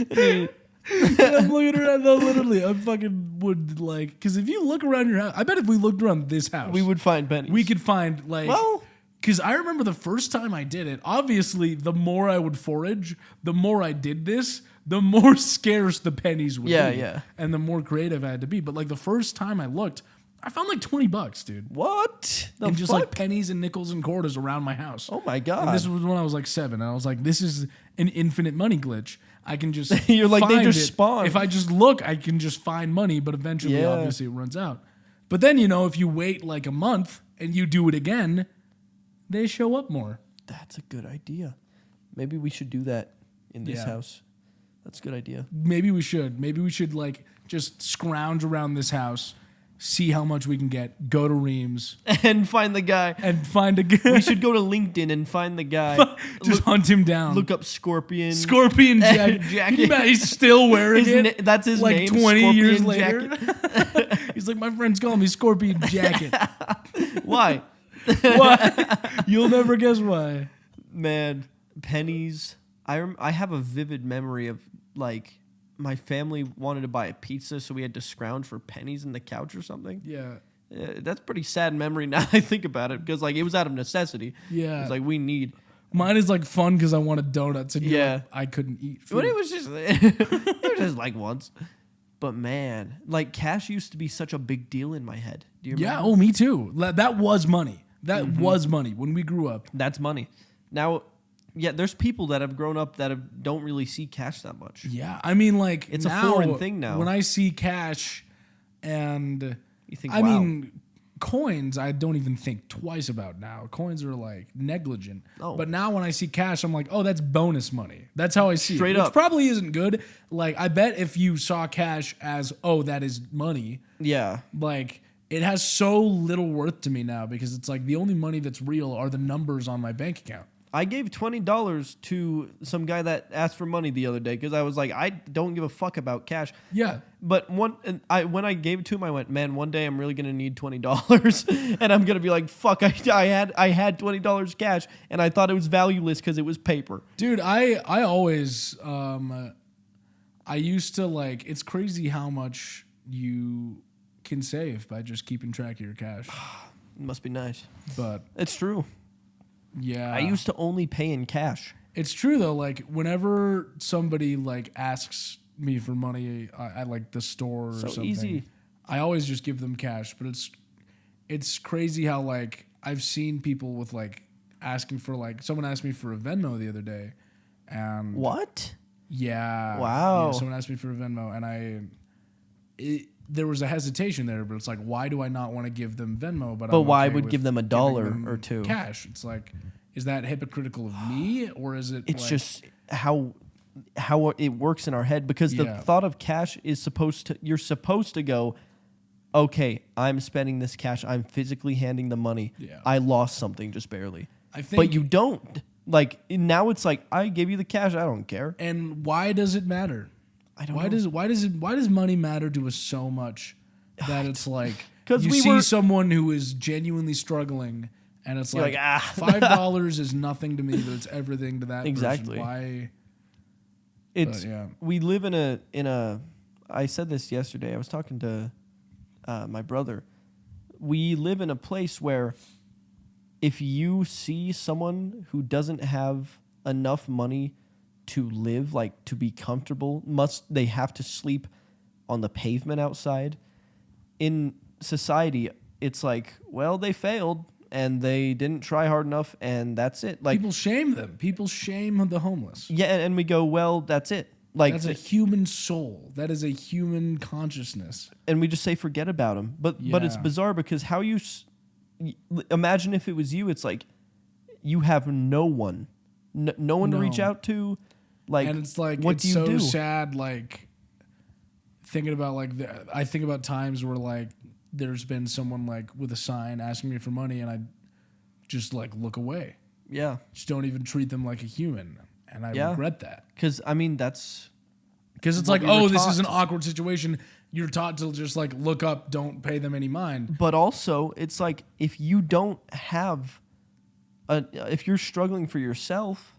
I'm looking around. No, literally, I fucking would like. Because if you look around your house, I bet if we looked around this house, we would find pennies. we could find like. Well- because I remember the first time I did it, obviously, the more I would forage, the more I did this, the more scarce the pennies would Yeah, be. yeah. And the more creative I had to be. But like the first time I looked, I found like $20, dude. What? The And just fuck? like pennies and nickels and quarters around my house. Oh my god. And this was when I was like 7. And I was like, this is an infinite money glitch. I can just You're like, they find just it. spawn. If I just look, I can just find money, but eventually, Yeah. obviously, it runs out. But then, if you wait like a month and you do it again, they show up more. That's a good idea. Maybe we should do that in this Yeah. house. That's a good idea. Maybe we should. Maybe we should like just scrounge around this house, see how much we can get, go to Reams, And find the guy. and find a We guy. should go to LinkedIn and find the guy. Just hunt him down. Look up Scorpion. Scorpion jacket. Jacket. Can you imagine he's still wearing His it. that's his like name. 20 Scorpion years later. Jacket. He's like, my friends call me Scorpion Jacket. Why? Why? You'll never guess why. Man, pennies. I have a vivid memory of like my family wanted to buy a pizza, so we had to scrounge for pennies in the couch or something. Yeah. That's a pretty sad memory now I think about it, because like it was out of necessity. Yeah. It's like we need. Mine is like fun because I wanted donuts and Yeah. I couldn't eat food. But it was just it was just like once. But man, like cash used to be such a big deal in my head. Do you remember? Yeah, oh, me too. That was money. That Mm-hmm. was money when we grew up. That's money. Now, yeah, there's people that have grown up that don't really see cash that much. Yeah, I mean, like It's a now, foreign thing now. When I see cash, and You think, I wow. mean, coins, I don't even think twice about now. Coins are like negligent. Oh. But now when I see cash, I'm like, oh, that's bonus money. That's how I see Straight it. up. Which probably isn't good. Like, I bet if you saw cash as, oh, that is money, Yeah. like it has so little worth to me now because it's like the only money that's real are the numbers on my bank account. I gave $20 to some guy that asked for money the other day because I was like, I don't give a fuck about cash. Yeah. But when I gave it to him, I went, man, one day I'm really gonna need $20, and I'm gonna be like, fuck, I had $20 cash, and I thought it was valueless because it was paper. Dude, I always I used to like it's crazy how much you can save by just keeping track of your cash. It must be nice. But It's true. yeah. I used to only pay in cash. It's true though, like whenever somebody like asks me for money at like the store or So something, easy. I always just give them cash, but it's crazy how like I've seen people with like asking for like someone asked me for a Venmo the other day and What? yeah. Wow. Yeah, someone asked me for a Venmo, and there was a hesitation there, but it's like, why do I not want to give them Venmo? But I'm why okay would with give them a giving dollar them or two? cash? It's like, is that hypocritical of me, or is it? It's like, just how it works in our head, because the Yeah. thought of cash is you're supposed to go, okay, I'm spending this cash, I'm physically handing the money. Yeah. I lost something just barely. I think, But you don't. Like now it's like, I gave you the cash, I don't care. and why does it matter? I don't Why know. why does money matter to us so much that it's like 'Cause you we see were- someone who is genuinely struggling, and it's You're like, like, ah. $5 is nothing to me, but it's everything to that Exactly. person. Why? It's But, yeah. we live in a I said this yesterday. I was talking to my brother. We live in a place where if you see someone who doesn't have enough money to live, like to be comfortable, they have to sleep on the pavement outside. In society, it's like, well, they failed and they didn't try hard enough, and that's it. Like, People shame them. People shame the homeless. yeah, and we go, well, that's it. Like, That's a human soul. That is a human consciousness. and we just say forget about him. But it's Yeah. bizarre because imagine if it was you. It's like you have no one, no one to reach No. out to. Like, And it's like, what it's do you so do? sad. Like, thinking about like, I think about times where like there's been someone like with a sign asking me for money, and I just like look away. Yeah, Just don't even treat them like a human. And I Yeah. regret that. because I mean that's Because it's What like, we were oh, this is an taught. awkward situation. You're taught to just like look up, don't pay them any mind. But also, it's like if you don't have, if you're struggling for yourself,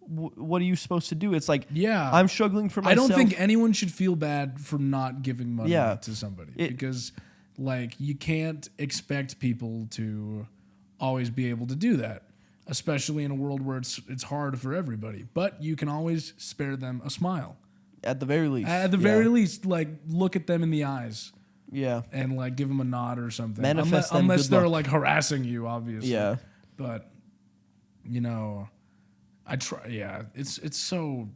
what are you supposed to do? It's like, Yeah. I'm struggling for I myself. don't think anyone should feel bad for not giving money Yeah. to somebody It- because, like, you can't expect people to always be able to do that, especially in a world where it's hard for everybody. But you can always spare them a smile. at the very least. At the Yeah. very least, like, look at them in the eyes. Yeah. and like give them a nod or something. Manifest them unless good they're luck. like harassing you, obviously. Yeah. But you know, I try. Yeah, it's so.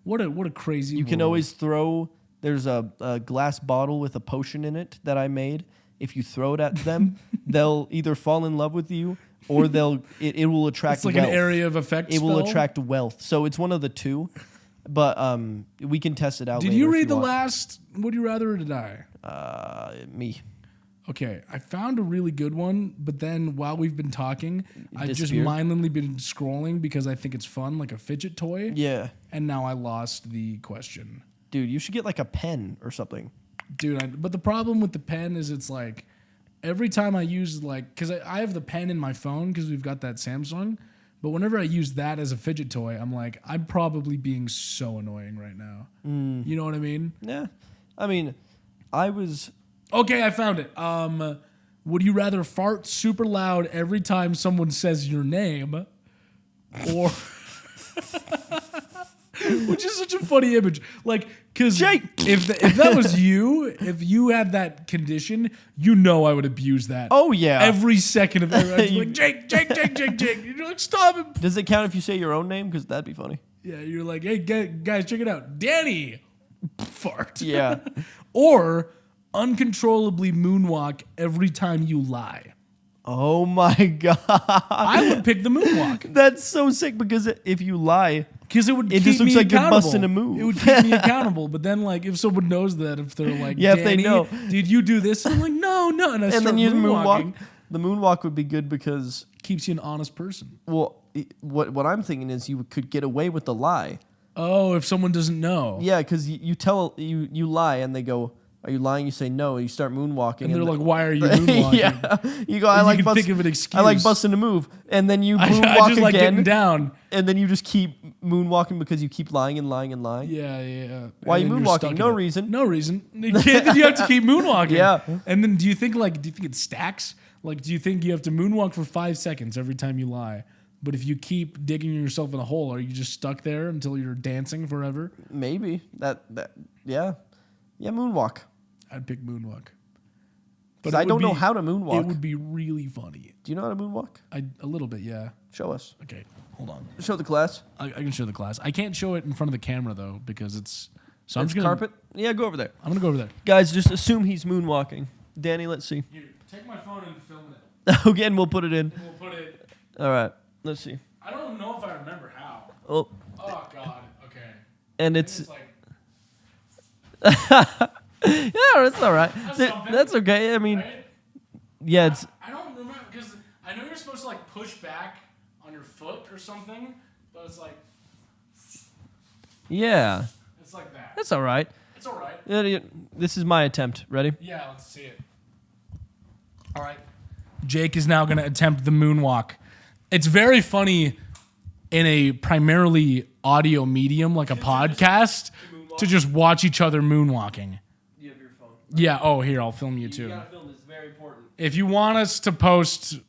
What a crazy. You can world. always throw. There's a glass bottle with a potion in it that I made. If you throw it at them, they'll either fall in love with you or it will attract. It's like wealth. an area of effect. It will spell. attract wealth. So it's one of the two, but we can test it out. Did later you if read the want. last? Would you rather or did I? Me? Okay, I found a really good one, but then while we've been talking, I've just disappeared? mindlessly been scrolling because I think it's fun, like a fidget toy. Yeah, And now I lost the question. dude, you should get like a pen or something. Dude, but the problem with the pen is it's like every time I use like, because I have the pen in my phone because we've got that Samsung, but whenever I use that as a fidget toy, I'm like, I'm probably being so annoying right now. You know what I mean? Yeah, I mean, I was. Okay, I found it. Would you rather fart super loud every time someone says your name, or which is such a funny image, like because Jake! if that was you, if you had that condition, you know I would abuse that. Oh yeah. Every second of it, I'd be like Jake, Jake. You're like, stop him. Does it count if you say your own name? Because that'd be funny. Yeah, you're like, hey guys, check it out, Danny, fart. Yeah. Or uncontrollably moonwalk every time you lie. Oh my god. I would pick the moonwalk That's so sick because if you lie, because it would. It keep just looks me like you're accountable. busting a move. It would keep me accountable. But then, like, if someone knows that, if they're like, Yeah, if they Danny, know. did you do this? And I'm like, no, and I and start then you moonwalking. moonwalk. The moonwalk would be good because Keeps you an honest person. well, what I'm thinking is you could get away with the lie. Oh, if someone doesn't know, Yeah, because you lie and they go, "Are you lying?" You say no, and you start moonwalking, and they're like, why are you moonwalking? yeah, you go. I And like you can think bust- of an excuse. I like busting a move, and then you I moonwalk just like getting again, down. and then you just keep moonwalking because you keep lying and lying and lying. Yeah. Why And you then you're moonwalking? stuck in No it. reason. No reason. You have to keep moonwalking. Yeah. And then do you think it stacks? Like, do you think you have to moonwalk for 5 seconds every time you lie? But if you keep digging yourself in a hole, are you just stuck there until you're dancing forever? Maybe that yeah moonwalk. I'd pick moonwalk. But it I would don't know be- how to moonwalk. It would be really funny. Do you know how to moonwalk? A little bit, yeah. Show us. Okay, hold on. Show the class. I can show the class. I can't show it in front of the camera though because it's. So I'm It's just gonna carpet. Yeah, go over there. I'm gonna go over there. Guys, just assume he's moonwalking. Danny, let's see. Here, take my phone and film it. Again, we'll put it in. We'll put it. All right, let's see. I don't know if I remember how. Oh, Oh God. Okay. and It's it's like yeah, it's all right. something. That's okay. I mean, right? yeah, it's I don't remember because I know you're supposed to like push back on your foot or something, but it's like yeah, it's like that. that's all right. It's all right. This is my attempt. Ready? Yeah, let's see it. All right. Jake is now going to attempt the moonwalk. It's very funny in a primarily audio medium like a podcast to just watch each other moonwalking. You have your phone. Yeah, oh, here, I'll film you too. film this. Is very important. If you want us to post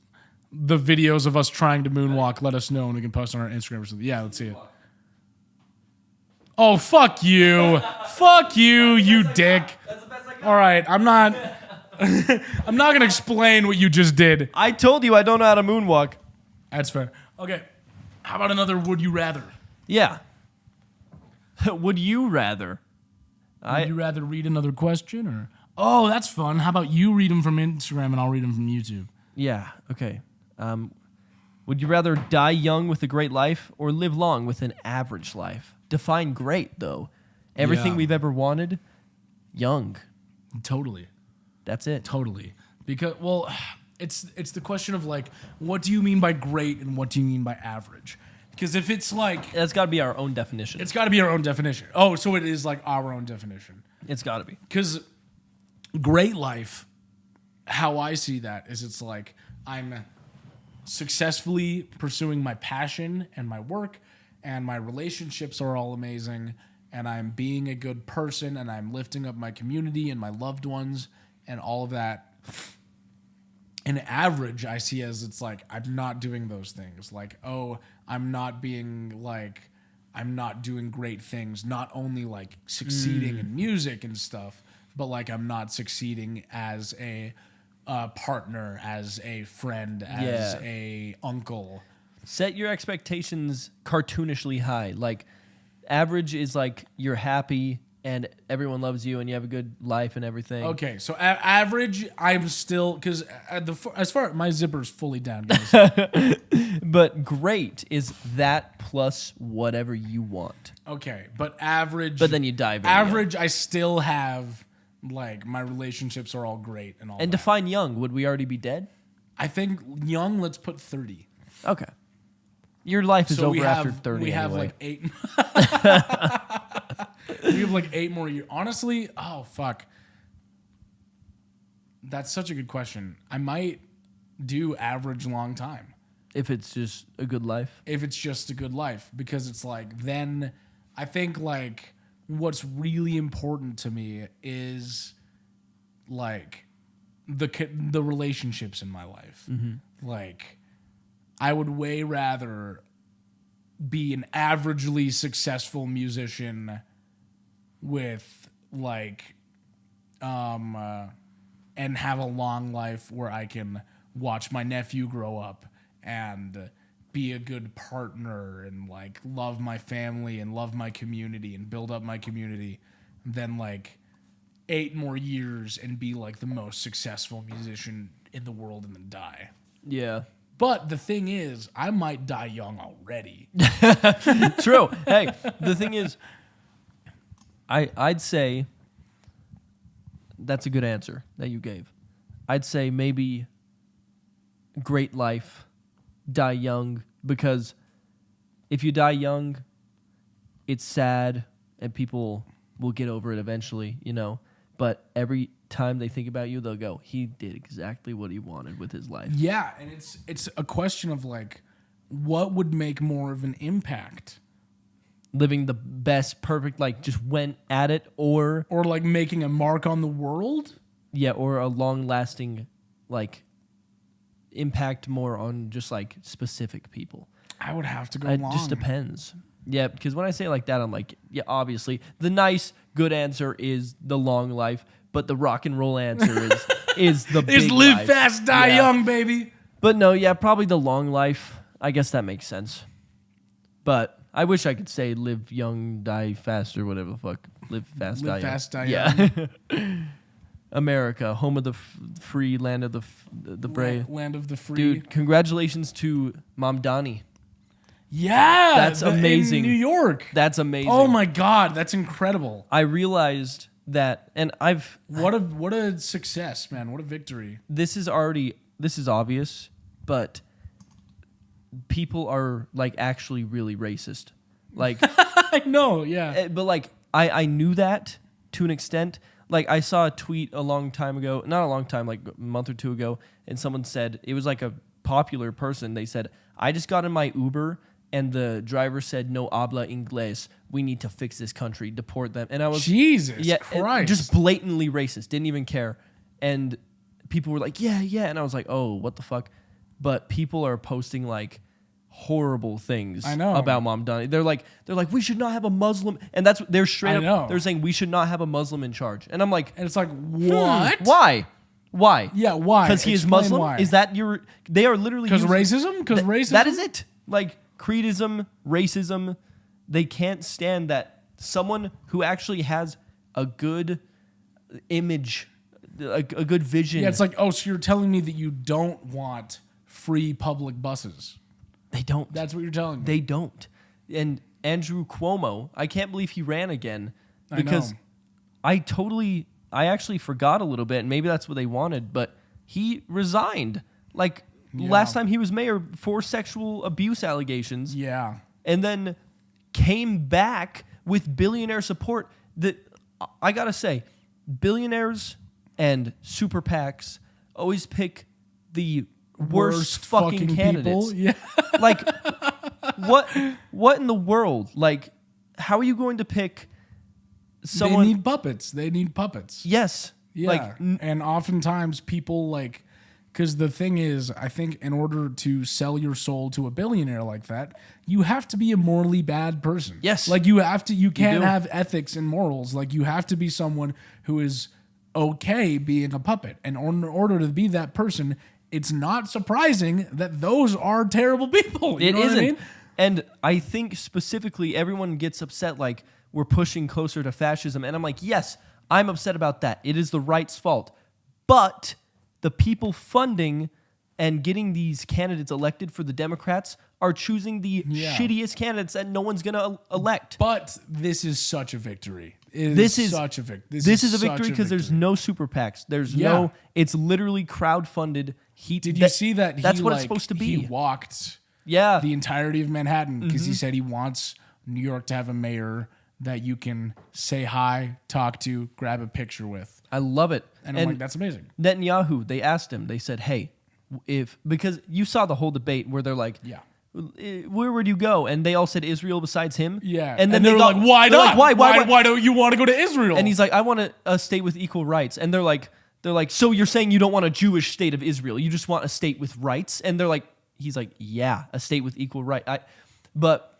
the videos of us trying to moonwalk, let us know and we can post on our Instagram or something. Yeah, let's see it. Oh, fuck you. Fuck you, you dick. That's the best I got. All right, I'm not I'm not going to explain what you just did. I told you I don't know how to moonwalk. That's fair. Okay. How about another would you rather? Yeah. Would you rather? Would you rather read another question or oh, that's fun. How about you read them from Instagram and I'll read them from YouTube? Yeah. Okay. Would you rather die young with a great life or live long with an average life? Define great though. Everything Yeah. we've ever wanted, young. Totally. That's it. Totally. Because well, it's the question of like what do you mean by great and what do you mean by average? Because if it's like That's got to be our own definition. it's got to be our own definition. Oh, so it is like our own definition. It's got to be. Because great life, how I see that is it's like I'm successfully pursuing my passion and my work, and my relationships are all amazing, and I'm being a good person, and I'm lifting up my community and my loved ones, and all of that. An average I see as it's like I'm not doing those things. Like, oh, I'm not being like I'm not doing great things, not only like succeeding in music and stuff, but like I'm not succeeding as a partner, as a friend, as a uncle. Set your expectations cartoonishly high. Like average is like you're happy and everyone loves you and you have a good life and everything. Okay, so average, I'm still because as far my zipper's fully down, guys. But great is that plus whatever you want. Okay, but average. But then you die very average. I still have like my relationships are all great and all. And that. define young. Would we already be dead? I think young. Let's put 30. Okay. Your life is So over after 30. We have anyway. like 8. We have like 8 more years. Honestly, oh fuck. That's such a good question. I might do average long time. If it's just a good life. If it's just a good life, because it's like then I think like what's really important to me is like the relationships in my life. Like I would way rather be an averagely successful musician with like and have a long life where I can watch my nephew grow up and be a good partner and like love my family and love my community and build up my community than like 8 more years and be like the most successful musician in the world and then die. Yeah. But the thing is, I might die young already. True. Hey, the thing is, I'd say that's a good answer that you gave. I'd say maybe great life, die young, because if you die young, it's sad and people will get over it eventually, you know. But every time they think about you, they'll go, he did exactly what he wanted with his life. Yeah, and it's a question of like, what would make more of an impact? Living the best, perfect, like just went at it, or like making a mark on the world? Yeah, or a long-lasting, like, impact more on just like specific people. I would have to go It long. just depends. Yeah, because when I say it like that, I'm like, yeah, obviously the nice, good answer is the long life, but the rock and roll answer is the big Is live life. fast, die Yeah. young, baby. But no, yeah, probably the long life. I guess that makes sense. But I wish I could say live young, die fast, or whatever the fuck. Live fast, Live die fast, young. die Yeah. America, home of the free, land of the brave. Land of the free. Dude, congratulations to Mamdani. Yeah, That's amazing. In New York. That's amazing. Oh my god, that's incredible. I realized that, and What a success, man. What a victory. this is obvious, but people are like actually really racist. Like, I know, yeah. but like I knew that to an extent. Like I saw a tweet a long time ago, not a long time, like a month or two ago, and someone said, it was like a popular person. They said, I just got in my Uber and the driver said, no habla inglés. We need to fix this country, deport them. And I was Jesus yeah, Christ. just blatantly racist. Didn't even care. And people were like, yeah, yeah. And I was like, oh, what the fuck? But people are posting like horrible things I know. about Mamdani. They're like, we should not have a Muslim. And that's they're straight I up. know. They're saying we should not have a Muslim in charge. And I'm like, And it's like, what? Why? Why? Yeah, why? Because he is Explain Muslim? why. Is that your... They are literally... Because using- racism? Because racism? That is it. Like, creedism, racism, they can't stand that someone who actually has a good image, a good vision... Yeah, it's like, oh, so you're telling me that you don't want free public buses. They don't. That's what you're telling me. They don't. And Andrew Cuomo, I can't believe he ran again. I Because know. I actually forgot a little bit, and maybe that's what they wanted, but he resigned. Like, last time he was mayor for sexual abuse allegations. Yeah. And then came back with billionaire support. That I gotta say, billionaires and super PACs always pick the worst fucking candidates. people. Yeah. Like, what in the world? Like, how are you going to pick someone? They need puppets. They need puppets. Yes. Yeah. Like, And oftentimes people like, because the thing is, I think in order to sell your soul to a billionaire like that, you have to be a morally bad person. Yes. Like you can't do. have ethics and morals. Like you have to be someone who is okay being a puppet. And in order to be that person, it's not surprising that those are terrible people. You It know what I isn't. mean? And I think specifically everyone gets upset like we're pushing closer to fascism. And I'm like, yes, I'm upset about that. It is the right's fault. But the people funding and getting these candidates elected for the Democrats are choosing the shittiest candidates that no one's going to elect. But this is such a victory. This is such a victory. This is a victory because there's no super PACs. There's no. It's literally crowdfunded. Did you see that? That's what it's supposed to be. He walked Yeah. the entirety of Manhattan because he said he wants New York to have a mayor that you can say hi, talk to, grab a picture with. I love it. And I'm like, that's amazing. Netanyahu, they asked him, they said, hey, because you saw the whole debate where they're like, where would you go? And they all said Israel besides him. Yeah. And then they were like, why not? Like, why don't you want to go to Israel? And he's like, I want a state with equal rights. And they're like, so you're saying you don't want a Jewish state of Israel? You just want a state with rights? And they're like, he's like, yeah, a state with equal right. But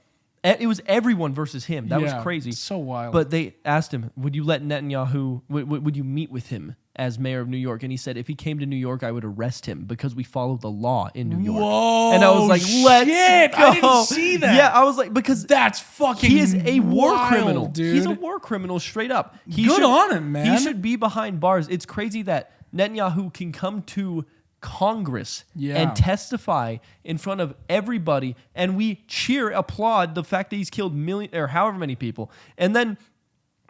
it was everyone versus him. That was crazy. So wild. But they asked him, would you let Netanyahu, would you meet with him as mayor of New York? And he said, if he came to New York, I would arrest him because we follow the law in New York. Whoa, and I was like, let's go. I didn't see that. Yeah, I was like, because that's fucking he is a war wild, criminal. dude. He's a war criminal straight up. Good on him, man. He should be behind bars. It's crazy that Netanyahu can come to Congress and testify in front of everybody, and we applaud the fact that he's killed million or however many people, and then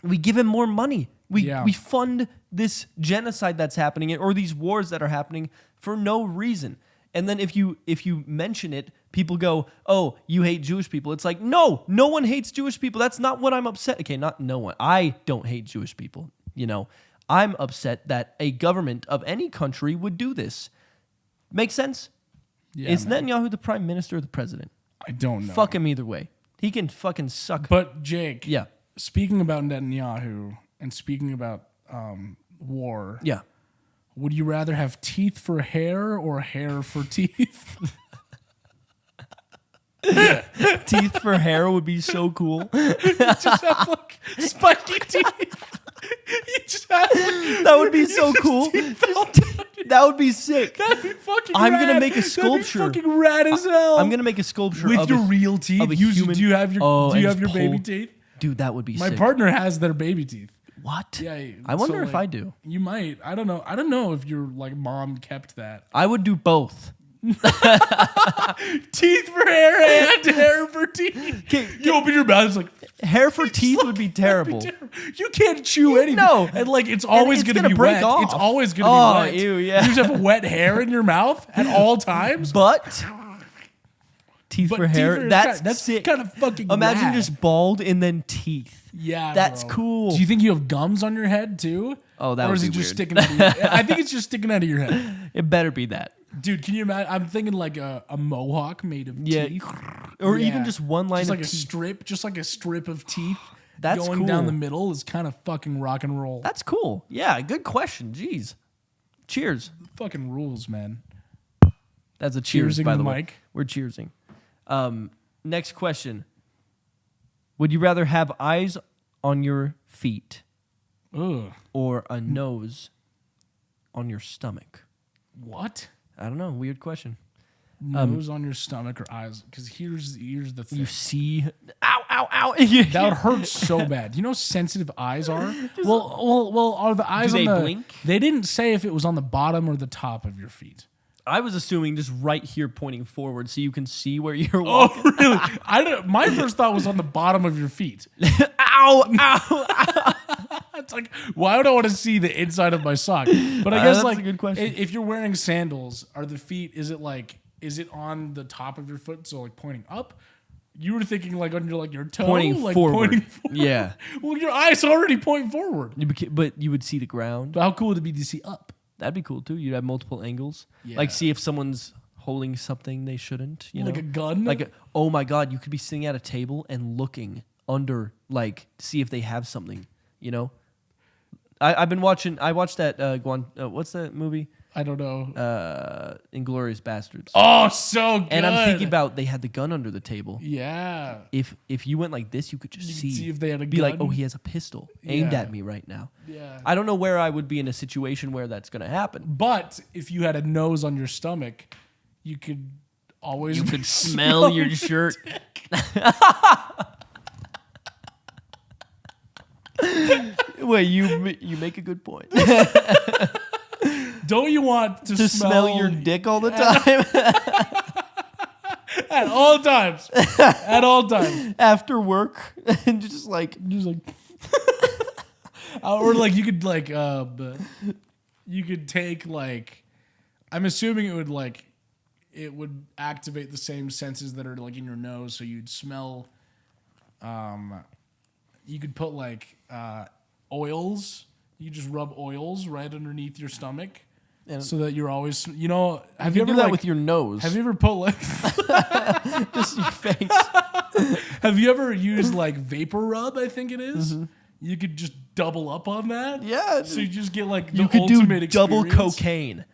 we give him more money. We fund this genocide that's happening or these wars that are happening for no reason. And then if you mention it, people go, "Oh, you hate Jewish people." It's like, no one hates Jewish people. That's not what I'm upset. Okay, not no one. I don't hate Jewish people. You know, I'm upset that a government of any country would do this. Makes sense? Yeah, is man. Netanyahu the prime minister or the president? I don't know. Fuck him either way. He can fucking suck. But Jake, Yeah. speaking about Netanyahu and speaking about war, Yeah. would you rather have teeth for hair or hair for teeth? Teeth for hair would be so cool. Just have like spiky teeth. You just have like, That would be so cool. That would be sick. that'd be fucking I'm rad. gonna make a sculpture. That'd be fucking rad as hell. I'm gonna make a sculpture with of your a, real teeth. of a Do human. you have your Oh, and just baby pull- teeth? Dude, that would be My sick. partner has their baby teeth. What? Yeah, I wonder so, if like, I do. You might. I don't know. I don't know if your like mom kept that. I would do both. Teeth for hair and hair for teeth. You open your mouth, it's like Hair for teeth would be terrible. you can't chew anything. No. And like it's always it's gonna gonna be break wet. off. It's always gonna Oh, be wet. ew, yeah. You just have wet hair in your mouth at all times. But teeth But for hair, is that's sick. sick. Kind of fucking Imagine rad. just bald and then teeth. Yeah, That's bro. cool. Do you think you have gums on your head too? Oh, that or would is be it just weird. sticking out of your I think it's just sticking out of your head. It better be that. Dude, can you imagine? I'm thinking like a mohawk made of Yeah. teeth. Or Yeah. even just one line Just of like a teeth. strip, just like a strip of teeth. That's going down cool. the middle is kind of fucking rock and roll. That's cool. Yeah, good question. Jeez. Cheers. Fucking rules, man. That's a cheers, Cheersing by the the way. mic. We're cheersing. Next question. Would you rather have eyes on your feet Ugh. or a nose on your stomach? What? I don't know. Weird question. Nose on your stomach or eyes? Because here's the thing. You see... Ow, ow, ow. That would hurt so bad. You know how sensitive eyes are? Well, are the eyes Do on they the... blink? They didn't say if it was on the bottom or the top of your feet. I was assuming just right here pointing forward so you can see where you're Oh, walking. really? My first thought was on the bottom of your feet. Ow, ow. It's like, why would I want to see the inside of my sock? But I guess that's like a good question. If you're wearing sandals, are the feet? Is it on the top of your foot? So like pointing up. You were thinking like on your toe, Pointing like forward. Pointing forward. Yeah. Well, your eyes already point forward. But you would see the ground. But how cool would it be to see up? That'd be cool too. You'd have multiple angles. Yeah. Like see if someone's holding something they shouldn't. You Like know? a gun? Like oh my god, you could be sitting at a table and looking under, like see if they have something. You know. I've been watching. I watched that. What's that movie? I don't know. Inglourious Bastards. Oh, so good. And I'm thinking about they had the gun under the table. Yeah. If you went like this, you could just See if they had a be gun. like, oh, he has a pistol aimed Yeah. at me right now. Yeah. I don't know where I would be in a situation where that's going to happen. But if you had a nose on your stomach, you could always You could smell your shirt. Wait, you make a good point. Don't you want to Smell your dick all the time at all times? At all times. after work, and just like Just like, or like you could like, you could take like, I'm assuming it would activate the same senses that are like in your nose, so you'd smell. You could put like oils. You just rub oils right underneath your stomach, And- so that you're always. You know, have you you ever do that like, with your nose. have you ever put like? just your face. Have you ever used like vapor rub? I think it is. You could just double up on that. Yeah, So you just get like the you could do ultimate double experience. cocaine.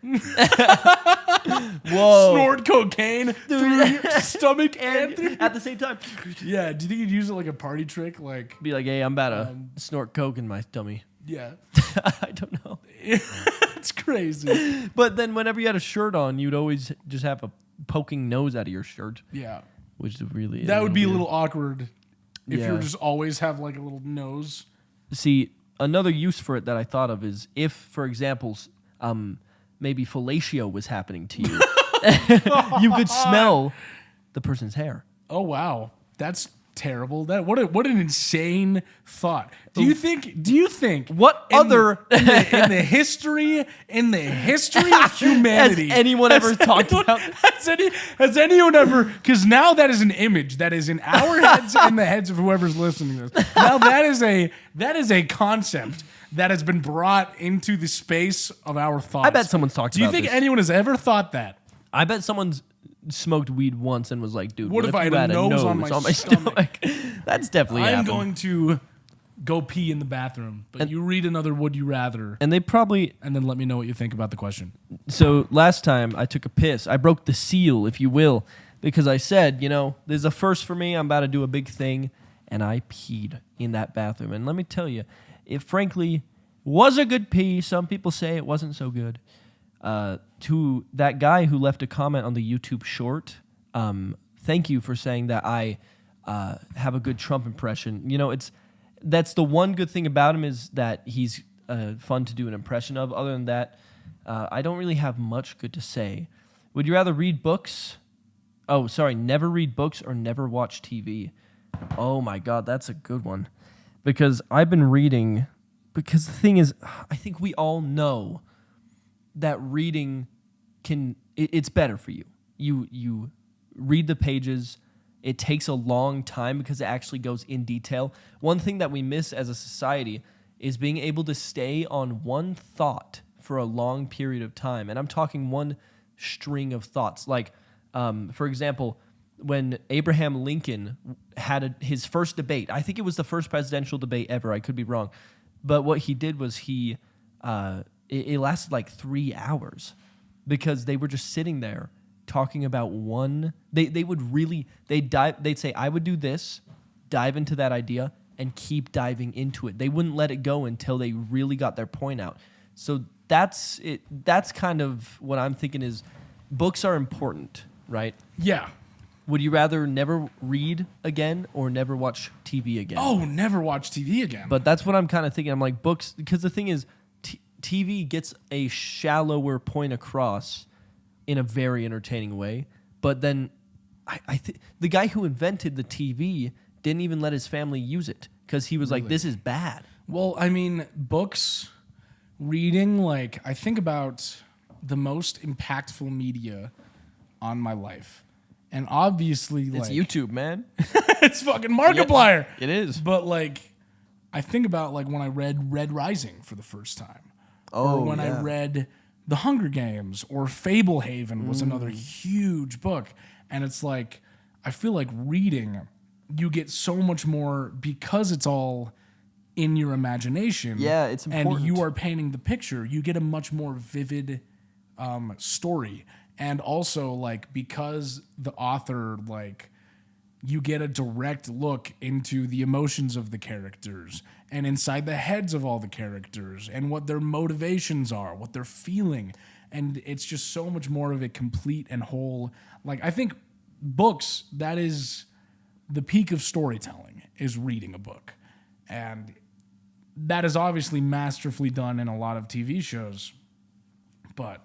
Whoa. Snort cocaine through your stomach and through. at the same time. Yeah. Do you think you'd use it like a party trick? Like, Be like, hey, I'm about to snort coke in my tummy. yeah. I don't know. It's crazy. But then whenever you had a shirt on, you'd always just have a poking nose out of your shirt, Yeah. which is really That would be a weird. little awkward if you Yeah. were just always have like a little nose. See, another use for it that I thought of is if, for example, maybe fellatio was happening to you, you could smell the person's hair. Oh wow, that's terrible. That what an insane thought. Do you think What in other in the history of humanity has anyone ever talked about? has anyone ever, because now that is an image that is in our heads and the heads of whoever's listening to this. Now that is a concept that has been brought into the space of our thoughts. I bet someone's talked Do you about think this. anyone has ever thought that? I bet someone's smoked weed once and was like, dude, What if I you had a nose on my stomach? That's definitely I'm happened. going to go pee in the bathroom, but you read another would you rather, And they probably, and then let me know what you think about the question. so last time I took a piss. I broke the seal, if you will, because I said, there's a first for me. I'm about to do a big thing. And I peed in that bathroom. And let me tell you, it frankly was a good pee. Some people say it wasn't so good. To that guy who left a comment on the YouTube short, thank you for saying that I have a good Trump impression. That's the one good thing about him is that he's fun to do an impression of. Other than that, I don't really have much good to say. Would you rather read books? Oh, sorry, never read books or never watch TV? Oh my God, that's a good one. Because I've been reading, because the thing is, I think we all know that reading it's better for you. You read the pages. It takes a long time because it actually goes in detail. One thing that we miss as a society is being able to stay on one thought for a long period of time. And I'm talking one string of thoughts. Like, for example, when Abraham Lincoln had his first debate, I think it was the first presidential debate ever. I could be wrong. But what he did was it lasted like 3 hours because they were just sitting there talking about one. They would really, they'd say, I would do this, dive into that idea, and keep diving into it. They wouldn't let it go until they really got their point out. So that's it. That's kind of what I'm thinking is books are important, right? Yeah. Would you rather never read again or never watch TV again? Oh, never watch TV again. But that's what I'm kind of thinking. I'm like, books, because the thing is, TV gets a shallower point across in a very entertaining way. But then I think the guy who invented the TV didn't even let his family use it because he was like, this is bad. Well, I mean, books, reading, like, I think about the most impactful media on my life. And obviously, It's like, YouTube, man. it's fucking Markiplier. It is. But, like, I think about, like, when I read Red Rising for the first time. Oh, or when I read The Hunger Games or Fablehaven was another huge book. And it's like, I feel like reading, you get so much more because it's all in your imagination. Yeah, it's important. And you are painting the picture. You get a much more vivid story, and also like because the author like you get a direct look into the emotions of the characters and inside the heads of all the characters and what their motivations are, what they're feeling, and it's just so much more of a complete and whole. Like I think books, that is the peak of storytelling, is reading a book, and that is obviously masterfully done in a lot of TV shows, but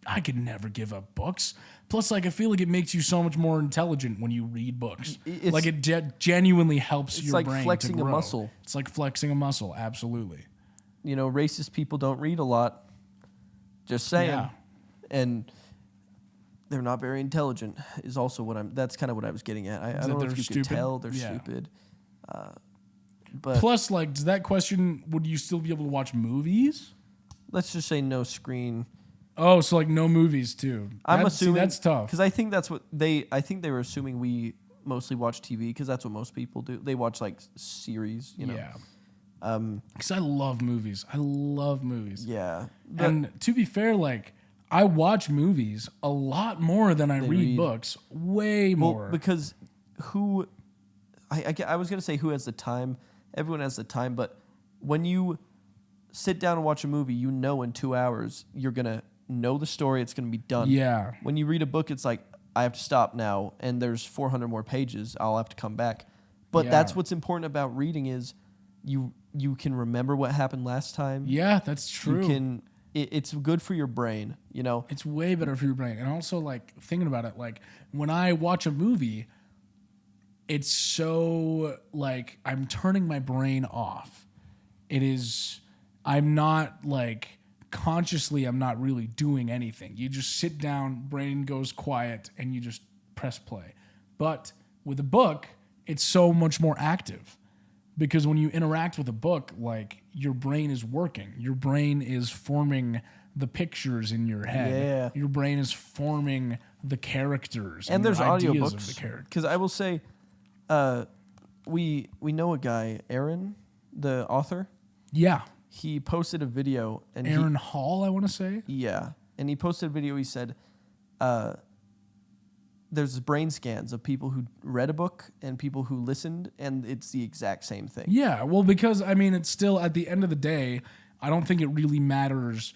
I could never give up books. Plus, like, I feel like it makes you so much more intelligent when you read books. Like, it genuinely helps your like brain flexing to a grow. muscle. It's like flexing a muscle, absolutely. You know, racist people don't read a lot. Just saying. Yeah. And they're not very intelligent is also that's kind of what I was getting at. I don't know if you stupid? could tell they're Yeah. stupid. But Plus, like, does that question, would you still be able to watch movies? let's just say no screen. Oh, so like no movies too. I'm That's- assuming that's tough. because I think that's what I think they were assuming we mostly watch TV because that's what most people do. They watch like series, you know. Yeah. Because I love movies. I love movies. Yeah. And to be fair, like I watch movies a lot more than I read read. books. Way more. Well, because I was gonna say who has the time. Everyone has the time, but when you sit down and watch a movie, you know in 2 hours you're gonna know the story. It's gonna be done. yeah. When you read a book, it's like I have to stop now, and there's 400 more pages. I'll have to come back. But Yeah. that's what's important about reading is you can remember what happened last time. Yeah, that's true. You can. It's good for your brain. You know. It's way better for your brain. And also, like, thinking about it, like, when I watch a movie, it's so, like, I'm turning my brain off. I'm not, like, consciously, I'm not really doing anything. You just sit down, brain goes quiet, and you just press play. But with a book, it's so much more active. Because when you interact with a book, like, your brain is working. Your brain is forming the pictures in your head. Yeah. Your brain is forming the characters. And your there's ideas audiobooks. of the characters. Because I will say, we know a guy, Aaron, the author. Yeah. He posted a video, and Aaron Hall, I want to say. and he posted a video. He said, "There's brain scans of people who read a book and people who listened, and it's the exact same thing." Yeah, well, because, I mean, it's still, at the end of the day, I don't think it really matters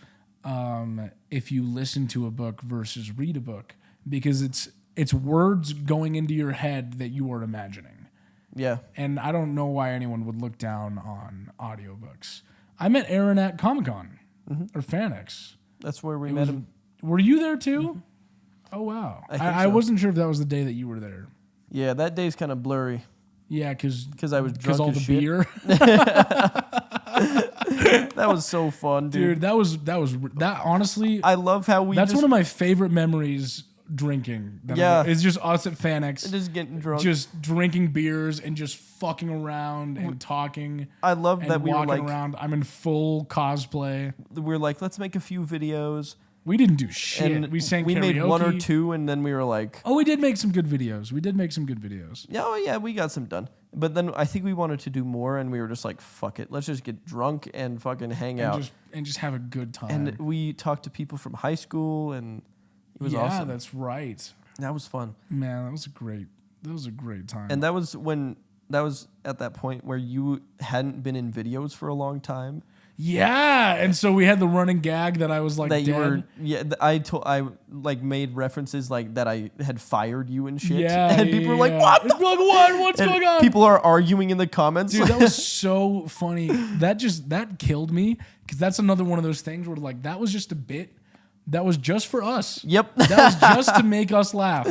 if you listen to a book versus read a book, because it's words going into your head that you are imagining. Yeah. And I don't know why anyone would look down on audiobooks. I met Aaron at Comic-Con or FanX. That's where we met him. Were you there too? Oh, wow. I think I so. wasn't sure if that was the day that you were there. Yeah, that day's kind of blurry Yeah, because because I was drunk all as the shit. beer. That was so fun, dude. Dude, that honestly, I love how we that's just, one of my favorite memories drinking. Yeah. It's just us at FanX, just getting drunk. just drinking beers and just fucking around and talking I love and that we were walking like, around. I'm in full cosplay. let's make a few videos. We didn't do shit. And We sang we karaoke. made one or two, and then we were like, Oh, we did make some good videos. yeah, we got some done. But then I think we wanted to do more, and we were just like, fuck it. Let's just get drunk and fucking hang out. And just have a good time. And we talked to people from high school, and it was yeah, awesome. that's right. That was fun. Man, that was a great time. And that was at that point where you hadn't been in videos for a long time. yeah, and so we had the running gag that I was like That dead. you were, I like made references like that I had fired you and shit. Yeah, and people were like, "What? It's like, what? What's And going on?" people are arguing in the comments. Dude, that was so funny. That killed me because that's another one of those things where like that was just a bit. That was just for us. Yep. That was just to make us laugh.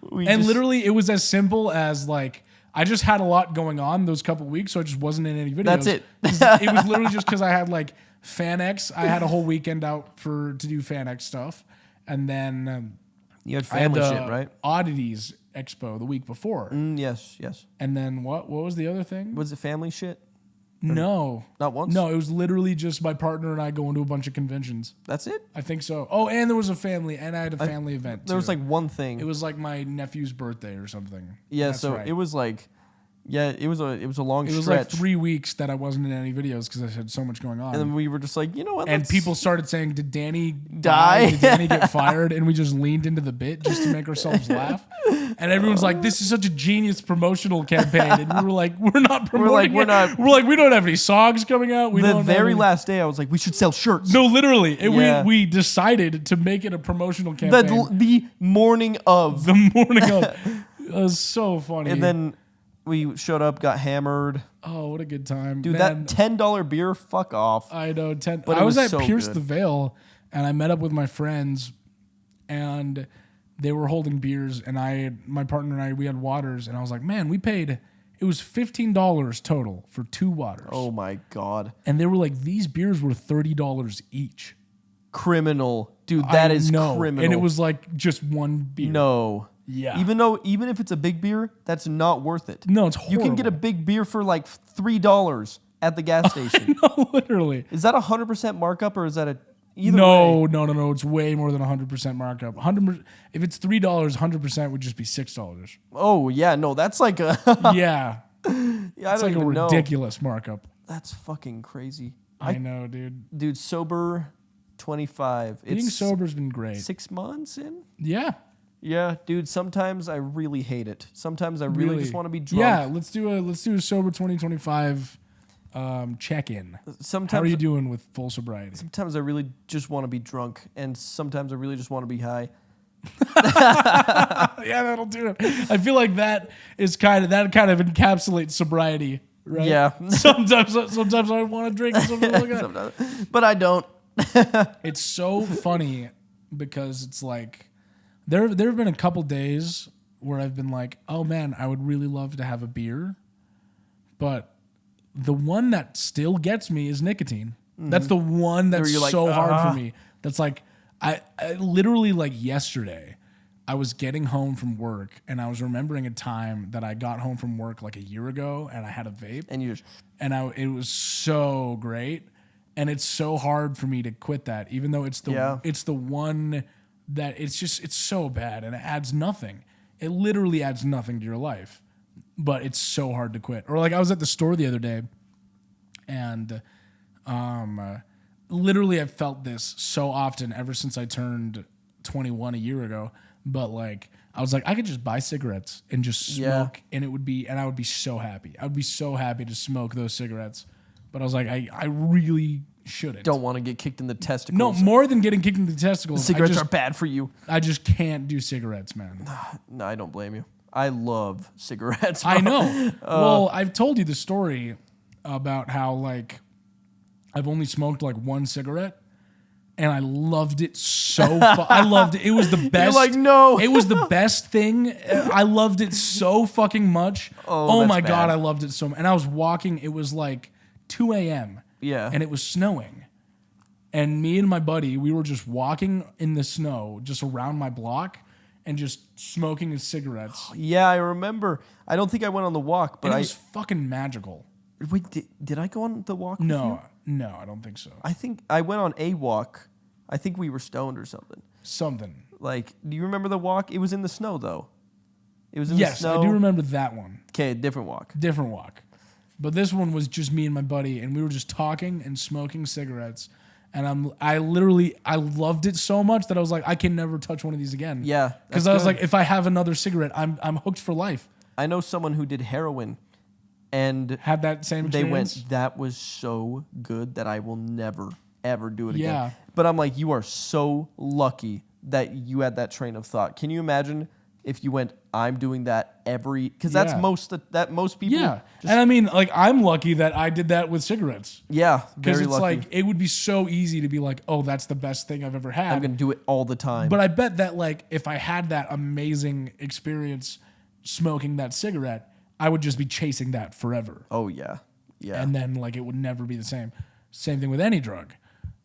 We And just- literally, it was as simple as like I just had a lot going on those couple weeks, so I just wasn't in any videos. That's it. It was literally just because I had like FanX. I had a whole weekend out to do FanX stuff, and then you had I had family the shit, right? Oddities Expo the week before, Yes. and then what was the other thing? Was it family shit? No, Not once. no, it was literally just my partner and I going to a bunch of conventions. That's it. I think so. Oh, and there was a family, and I had a family event. There was too. like one thing. It was like my nephew's birthday or something. yeah. That's So right. it was like Yeah, it was a long It was stretch. like 3 weeks that I wasn't in any videos because I had so much going on. And then we were just like, you know what? And let's- people started saying, "Did Danny Die? Did Danny get fired?" And we just leaned into the bit just to make ourselves laugh. And everyone's like, "This is such a genius promotional campaign." And we were like, "We're not promoting we're it. not- We're like, we don't have any songs coming out. We the don't have very any-" last day, I was like, we should sell shirts. No, literally, Yeah. we decided to make it a promotional campaign The morning of. the morning of. It was so funny. And then we showed up, got hammered. oh, what a good time, Dude, Man, that $10 beer, fuck off. I know. But I it was was at so Pierce good. the Veil, and I met up with my friends, and they were holding beers, and my partner and I, we had waters, and I was like, man, we paid. It was $15 total for 2 waters, Oh my God. and they were like, these beers were $30 each. Criminal. Dude, that I is know. criminal. And it was like just one beer. No. Yeah. Even if it's a big beer, that's not worth it. No, it's You horrible. can get a big beer for like $3 at the gas station. No, literally. Is that 100% markup or is that either No, way? no. It's way more than 100% markup. 100. If it's $3, 100% would just be $6. Oh yeah, no, that's like a Yeah, I don't it's like a even know. ridiculous markup. That's fucking crazy. I know, dude. Dude, sober 25. Being It's sober's been great. 6 months in? Yeah, Yeah, dude, sometimes I really hate it. Sometimes I really just want to be drunk. Yeah, let's do a sober 2025 check in. How Sometimes are you doing with full sobriety? Sometimes I really just want to be drunk, and sometimes I really just want to be high. Yeah, that'll do it. I feel like that kind of encapsulates sobriety, right? Yeah. sometimes I want to drink. Sometimes like that. Sometimes. But I don't. It's so funny because it's like there have been a couple days where I've been like, oh man, I would really love to have a beer, but the one that still gets me is nicotine. That's the one that's you're like, so hard for me. That's like I literally, like, yesterday I was getting home from work and I was remembering a time that I got home from work like a year ago and I had a vape And you just, and it was so great, and it's so hard for me to quit that, even though it's the one that it's so bad and it adds nothing. It literally adds nothing to your life, but it's so hard to quit. Or like I was at the store the other day, and literally I've felt this so often ever since I turned 21 a year ago. But like I was like, I could just buy cigarettes and just smoke, and I would be so happy. I would be so happy to smoke those cigarettes. But I was like, I really shouldn't. don't want to get kicked in the testicles. No, more than getting kicked in the testicles. Cigarettes are bad for you. I just can't do cigarettes, man. No, I don't blame you. I love cigarettes. I bro. know. Well, I've told you the story about how like I've only smoked like one cigarette, and I loved it so. I loved it. It was the best. like, no. It was the best thing. I loved it so fucking much. Oh that's my god, bad. I loved it so much. And I was walking. It was like 2 a.m. Yeah. and it was snowing. And me and my buddy, we were just walking in the snow, just around my block, and just smoking his cigarettes. Yeah, I remember. I don't think I went on the walk, but And it was fucking magical. wait, did I go on the walk? with you? No, I don't think so. I think I went on a walk. I think we were stoned or something. Something. Like, do you remember the walk? It was in the snow though. It was in the Yes, snow. I do remember that one. Okay, different walk. Different walk. But this one was just me and my buddy, and we were just talking and smoking cigarettes. And I loved it so much that I was like, I can never touch one of these again. Yeah, Because that's I was good. like, if I have another cigarette, I'm hooked for life. I know someone who did heroin, and Had that same they experience. went, that was so good that I will never, ever do it Yeah. again. But I'm like, you are so lucky that you had that train of thought. Can you imagine if you went, I'm doing that every, because that's Yeah. most people. Yeah. Just, And I mean, like, I'm lucky that I did that with cigarettes. yeah, Because very it's lucky. like, it would be so easy to be like, oh, that's the best thing I've ever had. I'm gonna do it all the time. But I bet that, like, if I had that amazing experience smoking that cigarette, I would just be chasing that forever. oh yeah, yeah. And then, like, it would never be the same. Same thing with any drug.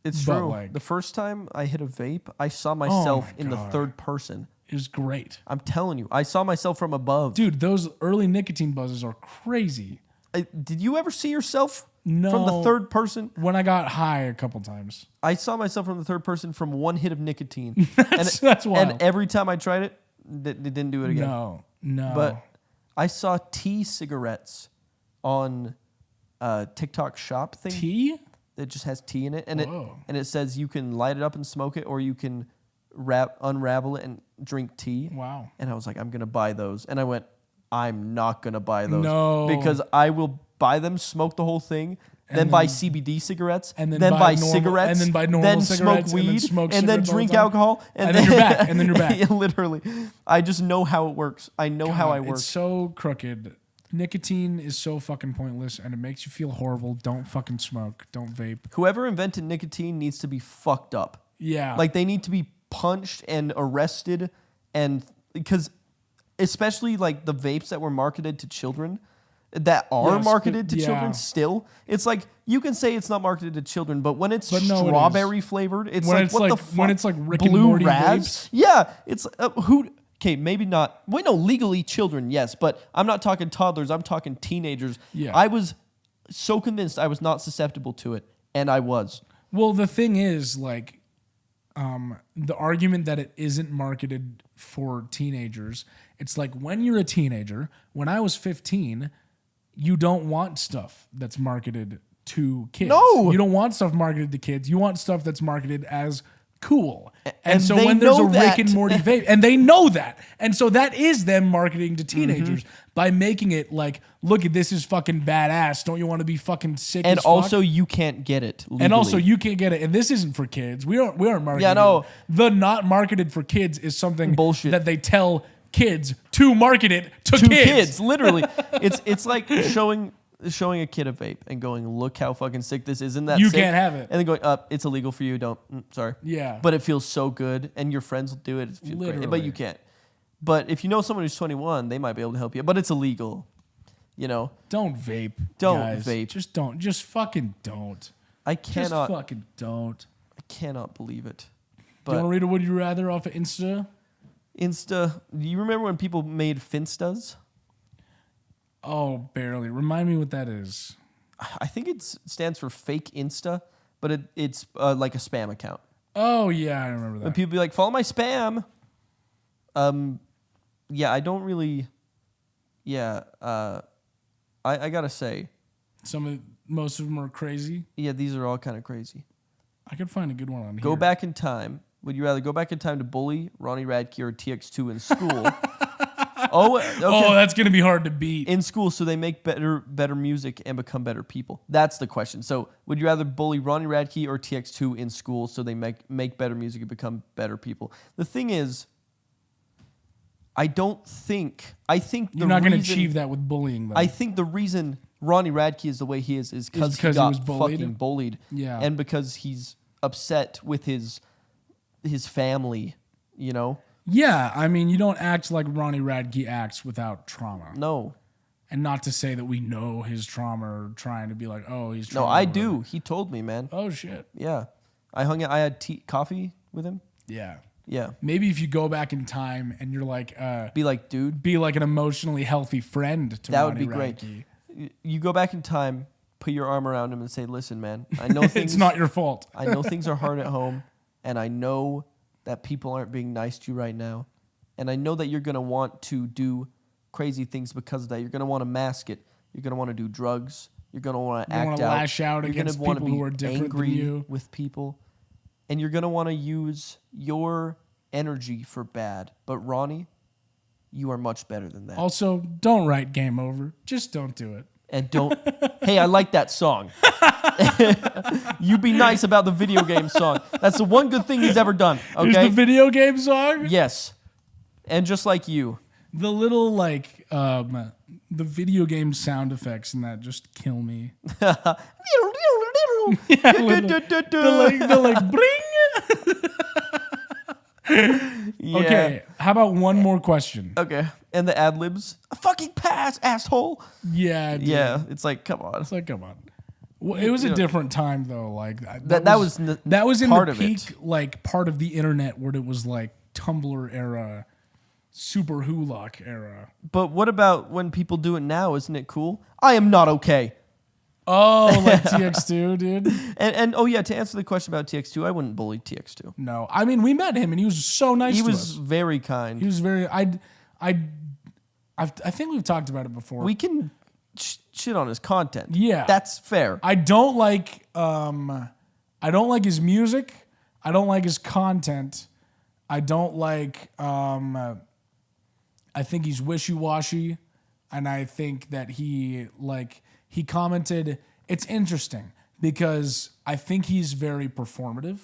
It's But, true. like- The first time I hit a vape, I saw myself my in the God. third person. It was great. I'm telling you, I saw myself from above. Dude, those early nicotine buzzes are crazy. Did you ever see yourself No. from the third person? When I got high a couple times. I saw myself from the third person from one hit of nicotine. That's wild. And every time I tried it, it didn't do it again. No. But I saw tea cigarettes on TikTok shop thing. Tea? It just has tea in it, and Whoa. it says you can light it up and smoke it, or you can unravel it and drink tea. Wow. And I was like, I'm gonna buy those, and I went, I'm not gonna buy those No. because I will buy them, smoke the whole thing, then buy CBD cigarettes, and then buy normal- cigarettes, and then buy normal smoke cigarettes, weed, and then smoke and then cigarettes all the drink time. alcohol, And then you're back, and then you're back. Yeah, literally, I just know how it works. I know how I work. It's so crooked. Nicotine is so fucking pointless, and it makes you feel horrible. Don't fucking smoke. Don't vape. Whoever invented nicotine needs to be fucked up. Yeah. Like they need to be punched and arrested, and because especially like the vapes that were marketed to children, that are Yes, marketed but- to yeah. children still, it's like you can say it's not marketed to children, but when it's But no, it is. strawberry flavored, it's When like it's what like- the fuck? when it's like Rick and Blue Morty Raz? vapes? Yeah, it's who. Okay, maybe not. Wait, no, legally children, yes, but I'm not talking toddlers. I'm talking teenagers. Yeah. I was so convinced I was not susceptible to it, and I was. Well, the thing is, like, the argument that it isn't marketed for teenagers, it's like when you're a teenager, when I was 15, you don't want stuff that's marketed to kids. No. You don't want stuff marketed to kids. You want stuff that's marketed as cool. And And so they when there's a know that. Rick and Morty vape, and they know that. And so that is them marketing to Mm-hmm. teenagers by making it like, look at this is fucking badass. Don't you want to be fucking sick And as fuck? also, you can't get it legally. And also, you can't get it. And this isn't for kids. We aren't marketing. Yeah, no. The not marketed for kids is something Bullshit. that they tell kids to market it to to kids. kids, literally. It's like showing a kid a vape and going, look how fucking sick this is. Isn't that You sick? can't have it. And then going, it's illegal for you. Don't. Sorry. Yeah. But it feels so good, and your friends will do it. It feels great, but Literally. you can't. But if you know someone who's 21, they might be able to help you. But it's illegal. You know, Don't vape. Don't guys. vape. Just don't. Just fucking don't. I Just cannot. fucking don't. I cannot believe it. Do you But want to read a Would You Rather off of Insta? Insta. Do you remember when people made Finstas? Oh, barely. Remind me what that is. I think it stands for fake Insta, but it's like a spam account. Oh, yeah, I remember And that. people be like, follow my spam. Yeah, I don't really. Yeah, I gotta say, Most of them are crazy. yeah, these are all kind of crazy. I could find a good one on here. Go back in time. Would you rather go back in time to bully Ronnie Radke or TX2 in school? Oh, okay. Oh, that's going to be hard to beat. In school, so they make better music and become better people. That's the question. So, would you rather bully Ronnie Radke or TX2 in school so they make better music and become better people? The thing is, I think You're not going to achieve that with bullying, though. I think the reason Ronnie Radke is the way he is because he 'cause he got was bullied? fucking bullied. Yeah. And because he's upset with his family, you know? Yeah, I mean, you don't act like Ronnie Radke acts without trauma. No. And not to say that we know his trauma or trying to be like, oh, he's No, trauma. I or whatever. do. He told me, man. Oh, shit. Yeah. I had coffee with him. Yeah. Yeah. Maybe if you go back in time and you're like, Be like, dude, be like an emotionally healthy friend to that Ronnie would be great. Radke. You go back in time, put your arm around him and say, listen, man, I know things It's not your fault. I know things are hard at home, and I know that people aren't being nice to you right now. And I know that you're going to want to do crazy things because of that. You're going to want to mask it. You're going to want to do drugs. You're going to want to You act wanna out. lash out You're against gonna wanna people be who are different than angry you. with people. And you're going to want to use your energy for bad. But Ronnie, you are much better than that. Also, don't write game over. Just don't do it. And don't, hey, I like that song. You be nice about the video game song. That's the one good thing he's ever done. Here's Okay. the video game song. Yes. And just like you. The little like the video game sound effects and that just kill me. The like bring. Yeah. Okay, how about one more question? Okay. And the ad libs. A fucking pass, asshole. Yeah, dude. Yeah. It's like, come on. It's like, come on. Well, it was You a know, different time though. Like that was that was in part the of peak, it. like part of the internet where it was like Tumblr era, Super Hulock era. But what about when people do it now? Isn't it cool? I am not okay. Oh, like TX2, dude. And oh yeah, to answer the question about TX2, I wouldn't bully TX2. No, I mean we met him and he was so nice. He to was us. very kind. He was very. I think we've talked about it before. We can shit on his content. Yeah. That's fair. I don't like his music. I don't like his content. I don't like I think he's wishy-washy, and I think that he commented. It's interesting because I think he's very performative,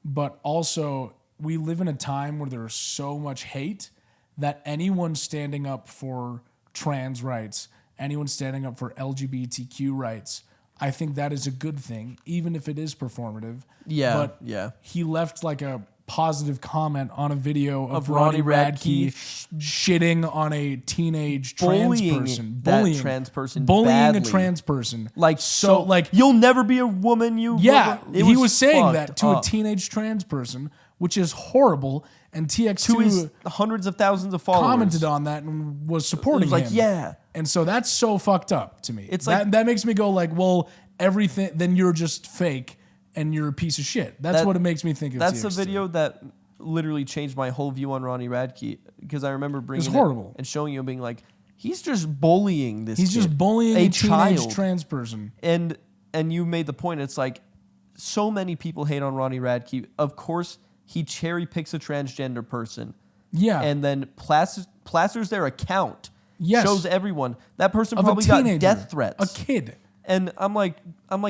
but also we live in a time where there's so much hate that anyone standing up for trans rights, anyone standing up for LGBTQ rights, I think that is a good thing, even if it is performative. Yeah, But yeah. he left like a positive comment on a video of Ronnie Ronnie Radke shitting on a teenage trans Bullying person. that trans person Bullying badly. a trans person. Like so like you'll never be a woman. yeah, It he was saying fucked that to up. a teenage trans person, which is horrible. And to his TX2 hundreds of thousands of followers. commented on that and was supporting It was like, him. yeah. And so that's so fucked up to me. It's that makes me go like, well, everything, then you're just fake and you're a piece of shit. That's what it makes me think of That's TX2. a video that literally changed my whole view on Ronnie Radke, because I remember bringing horrible. it and showing you and being like, he's just bullying this He's kid, just bullying a teenage child. trans person. And you made the point. It's like so many people hate on Ronnie Radke. Of course, he cherry picks a transgender person. Yeah. And then plasters their account. Yes. Shows everyone. That person Of probably a got teenager, death threats. A kid. And I'm like,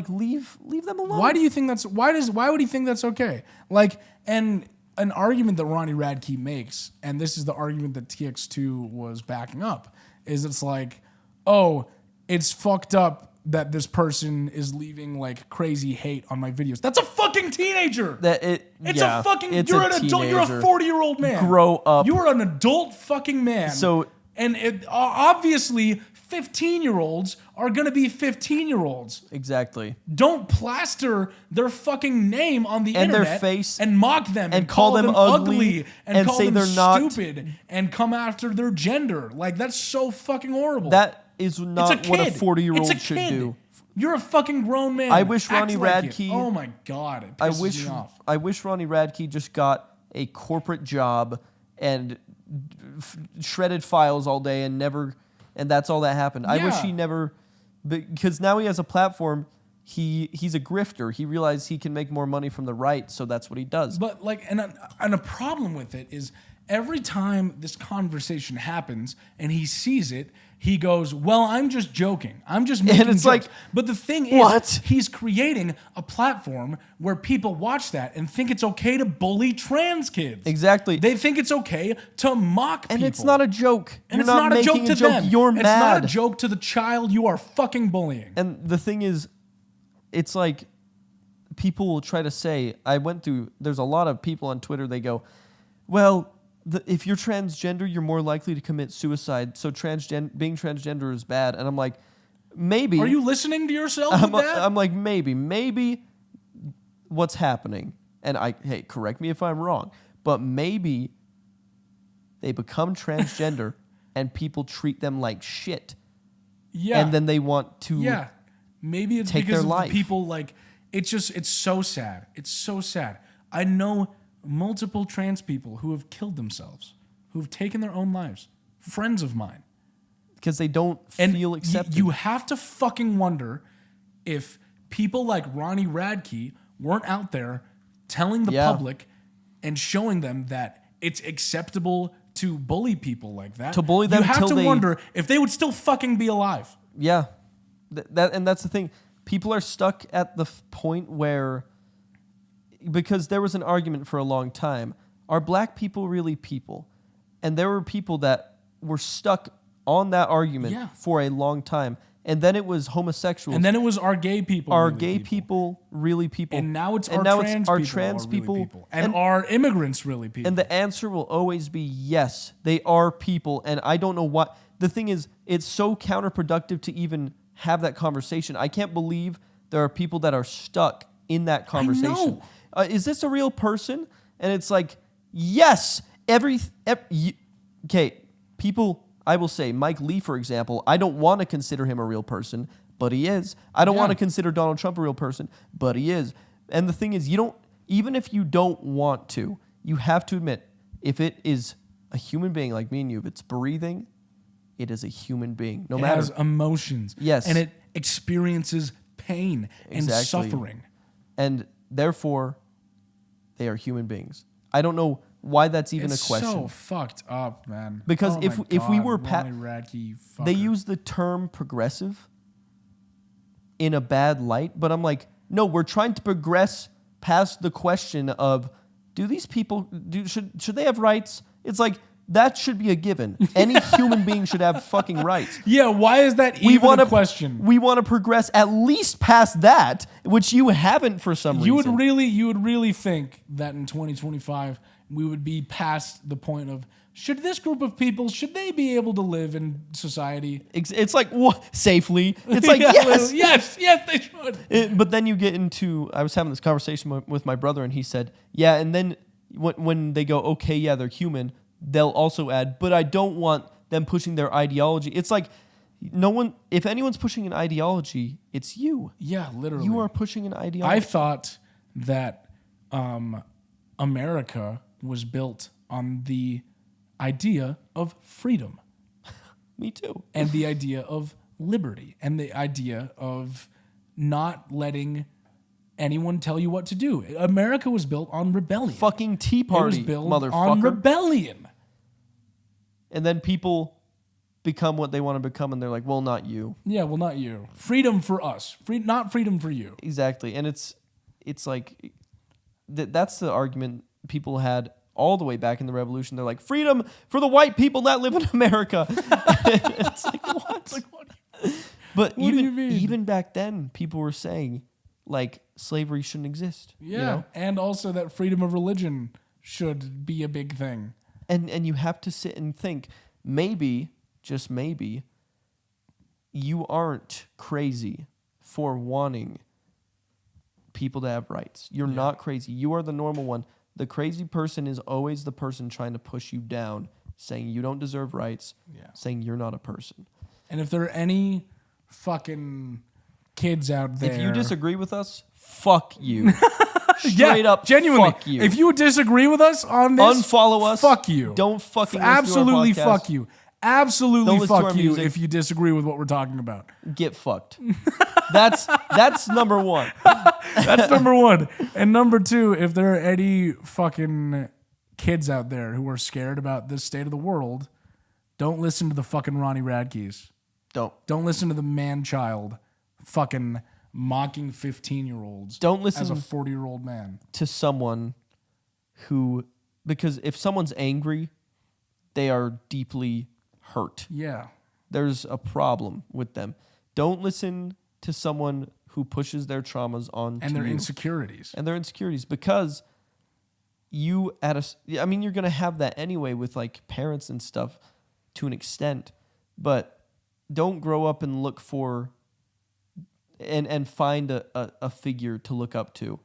leave them alone. Why do you think that's why would he think that's okay? Like, and an argument that Ronnie Radke makes, and this is the argument that TX2 was backing up, is it's like, oh, it's fucked up that this person is leaving like crazy hate on my videos. That's a fucking teenager. It's a fucking. it's You're a an adult. You're a teenager. 40-year-old man. Grow up. You are an adult fucking man. So- and obviously, 15-year-olds are gonna be 15-year-olds. Exactly. Don't plaster their fucking name on the And their internet face and mock them and call them ugly and call say them they're not- stupid and come after their gender. Like, that's so fucking horrible. That is it's not a kid. what a 40-year-old It's a should kid. do. You're a fucking grown man. I wish Act Ronnie like it. Radke- Oh my god, it pisses me off. I wish Ronnie Radke just got a corporate job and shredded files all day and that's all that happened. I wish Yeah. he never, because now he has a platform. He's a grifter. He realized he can make more money from the right, so that's what he does. But like, and a problem with it is every time this conversation happens and he sees it, he goes, "Well, I'm just joking. I'm just making it's jokes." like, but the thing is, what? he's creating a platform where people watch that and think it's okay to bully trans kids. Exactly. They think it's okay to mock And people. it's not a joke. And You're it's not not a joke making to them. You're it's mad. not a joke to the child you are fucking bullying. And the thing is, it's like people will try to say, there's a lot of people on Twitter, they go, well, if you're transgender, you're more likely to commit suicide, so being transgender is bad. And I'm like, maybe. Are you listening to yourself I'm, with that? I'm like, maybe what's happening, and hey, correct me if I'm wrong, but maybe they become transgender and people treat them like shit. Yeah. And then they want to Yeah. Maybe it's take because their of life. the people like it's so sad. It's so sad. I know multiple trans people who have killed themselves, who have taken their own lives. Friends of mine. because they don't And feel accepted. you have to fucking wonder if people like Ronnie Radke weren't out there telling the Yeah. public and showing them that it's acceptable to bully people like that. To bully them you have till to they- wonder if they would still fucking be alive. Yeah, and that's the thing. People are stuck at the point where, because there was an argument for a long time, are black people really people? And there were people that were stuck on that argument Yeah. for a long time. And then it was homosexuals. And then it was our gay people. are really gay people really people? And now it's And our now trans it's our people. trans are really people. people. And are immigrants really people? And the answer will always be yes, they are people. And I don't know what. The thing is, it's so counterproductive to even have that conversation. I can't believe there are people that are stuck in that conversation. know. Is this a real person? And it's like, yes, okay, people, I will say, Mike Lee, for example, I don't want to consider him a real person, but he is. I don't Yeah. want to consider Donald Trump a real person, but he is. And the thing is, even if you don't want to, you have to admit, if it is a human being like me and you, if it's breathing, it is a human being. No It matter. has emotions. Yes. And it experiences pain and Exactly. suffering. And therefore, they are human beings. I don't know why that's even It's a question. so fucked up, man. Because Oh if my we God, were Ronnie Radke, They fucker. use the term progressive in a bad light, but I'm like, no, we're trying to progress past the question of do these people should they have rights? It's like that should be a given. Any human being should have fucking rights. Yeah, why is that even wanna- a question? We want to progress at least past that, which you haven't for some You reason. would really think that in 2025 we would be past the point of should this group of people should they be able to live in society? It's like safely. It's like Yeah, yes. yes, they should. But then you get into, I was having this conversation with my brother, and he said, yeah, and then when they go, okay, yeah, they're human, they'll also add, but I don't want them pushing their ideology. It's like, no one, if anyone's pushing an ideology, it's you. Yeah, literally. You are pushing an ideology. I thought that America was built on the idea of freedom Me too. and the idea of liberty and the idea of not letting anyone tell you what to do. America was built on rebellion. Fucking Tea it was Party, built motherfucker. on rebellion. And then people become what they want to become, and they're like, well, not you. Yeah, well, not you. Freedom for us. Not freedom for you. Exactly. And it's like, that's the argument people had all the way back in the revolution. They're like, freedom for the white people that live in America. It's like, what? It's like, what? But What do you mean? even back then, people were saying, like, slavery shouldn't exist. Yeah, You know? and also that freedom of religion should be a big thing. And you have to sit and think, maybe, just maybe, you aren't crazy for wanting people to have rights. You're not crazy. You are the normal one. The crazy person is always the person trying to push you down, saying you don't deserve rights, saying you're not a person. And if there are any fucking kids out there, If you disagree with us, fuck you. Straight up, genuinely, fuck you. if you disagree with us on this, Unfollow us. Fuck you. Don't fucking listen to our absolutely podcast. fuck you. Absolutely Don't listen to fuck our you music. if you disagree with what we're talking about. Get fucked. That's number one. That's number one. And number two, if there are any fucking kids out there who are scared about this state of the world, don't listen to the fucking Ronnie Radkes. Don't listen to the man-child fucking mocking 15-year-olds. Don't listen as a 40-year-old man. to someone who, because if someone's angry, they are deeply hurt. Yeah. There's a problem with them. Don't listen to someone who pushes their traumas on And their you. insecurities. And their insecurities, because you're going to have that anyway with like parents and stuff to an extent, but don't grow up and look for and find a figure to look up to,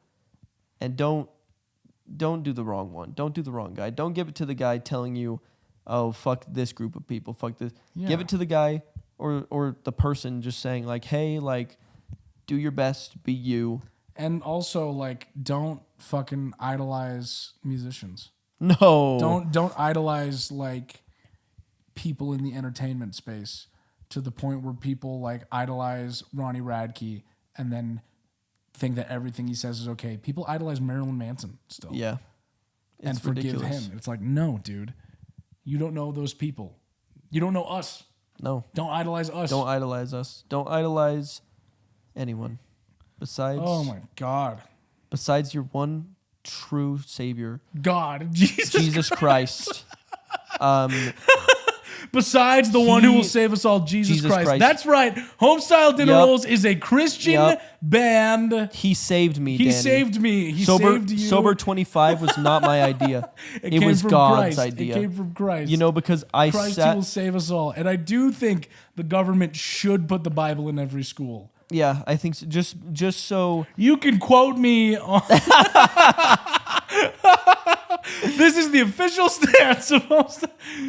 and don't do the wrong one. Don't do the wrong guy. Don't give it to the guy telling you, oh, fuck this group of people, fuck this. Yeah. Give it to the guy or the person just saying like, hey, like, do your best, be you. And also, like, don't fucking idolize musicians. No. Don't idolize, like, people in the entertainment space to the point where people, like, idolize Ronnie Radke and then think that everything he says is okay. People idolize Marilyn Manson still. Yeah. And It's forgive ridiculous. him. It's like, no, dude. You don't know those people. You don't know us. No. Don't idolize us. Don't idolize us. Don't idolize anyone. Besides Oh, my God. besides your one true savior, God. Jesus. Jesus Christ. Besides the one who will save us all, Jesus Christ. That's right. Homestyle Dinner Yup. Rolls is a Christian Yup. band. He saved me, He Danny. saved me. He Sober, saved you. Sober 25 was not my idea. It it came was from God's Christ. idea. It came from Christ. You know, because I Christ sat... will save us all. And I do think the government should put the Bible in every school. Yeah, I think so. Just so... You can quote me on... This is the official stance of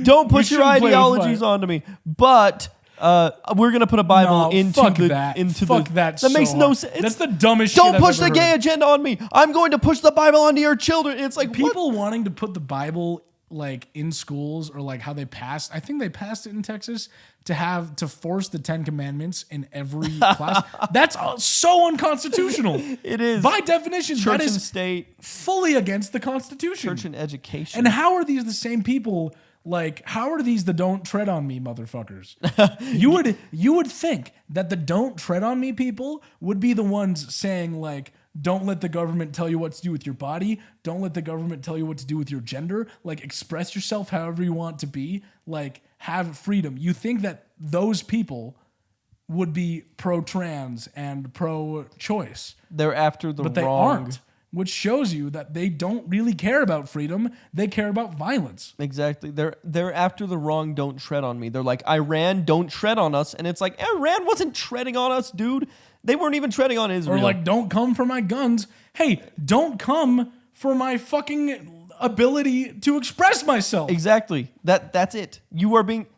Don't push We your shouldn't play with ideologies fire. onto me. But we're going to put a Bible No, into fuck the... that. Into Fuck the, that That makes so no hard. sense. That's the dumbest shit Don't I've push ever the gay heard. agenda on me. I'm going to push the Bible onto your children. It's like, what? People wanting to put the Bible like in schools or like how they passed. I think they passed it in Texas to force the 10 Commandments in every class. That's so unconstitutional. It is. By definition, Church that and is state, fully against the Constitution. church and education. And how are these the same people? Like, how are these the don't tread on me motherfuckers? You would think that the don't tread on me people would be the ones saying like, don't let the government tell you what to do with your body. Don't let the government tell you what to do with your gender. Like, express yourself however you want to be. Like, have freedom. You think that those people would be pro-trans and pro-choice. They're after the But they wrong. aren't, which shows you that they don't really care about freedom. They care about violence. Exactly. They're after the wrong. Don't tread on me. They're like, Iran, don't tread on us. And it's like, Iran wasn't treading on us, dude. They weren't even treading on Israel. Or like, don't come for my guns. Hey, don't come for my fucking ability to express myself. Exactly. That's it.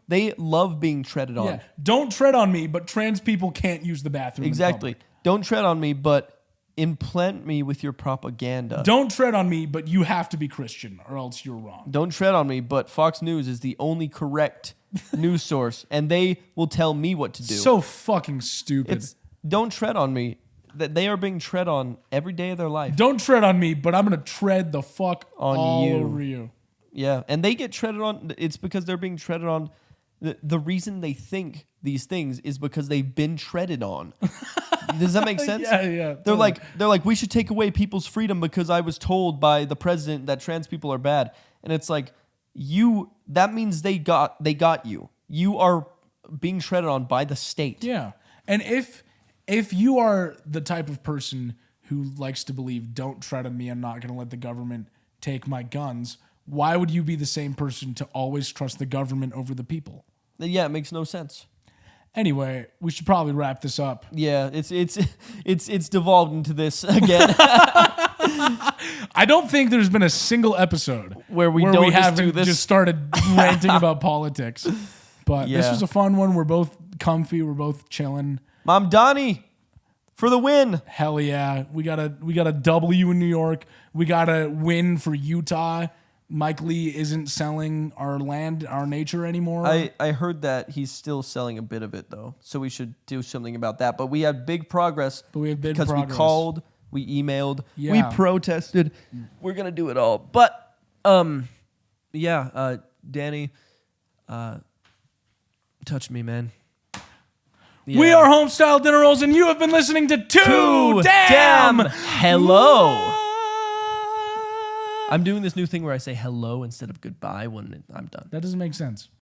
They love being treaded on. Yeah. Don't tread on me, but trans people can't use the bathroom. Exactly. In public. Don't tread on me, but implant me with your propaganda. Don't tread on me, but you have to be Christian or else you're wrong. Don't tread on me, but Fox News is the only correct news source, and they will tell me what to do. So fucking stupid. Don't tread on me. That they are being tread on every day of their life. Don't tread on me, but I'm going to tread the fuck On all you. over you. Yeah, and they get treaded on. It's because they're being treaded on. The reason they think these things is because they've been treaded on. Does that make sense? Yeah. They're totally. like, we should take away people's freedom because I was told by the president that trans people are bad. And it's like, that means they got you. You are being treaded on by the state. Yeah. And if you are the type of person who likes to believe, don't tread on me, I'm not going to let the government take my guns, why would you be the same person to always trust the government over the people? Yeah, it makes no sense. Anyway, we should probably wrap this up. Yeah, it's devolved into this again. I don't think there's been a single episode Where we don't just do haven't this. just started ranting about politics. But this Yeah. was a fun one. We're both comfy. We're both chilling. Mom Donnie for the win. Hell yeah. We got a W in New York. We got a win for Utah. Mike Lee isn't selling our land, our nature anymore. I heard that he's still selling a bit of it though, so we should do something about that. But we had big progress. Because we called, we emailed, Yeah. we protested. We're gonna do it all. But Danny, touch me, man. We Yeah. are Homestyle Dinner Rolls, and you have been listening to Too Damn Hello. I'm doing this new thing where I say hello instead of goodbye when I'm done. That doesn't make sense.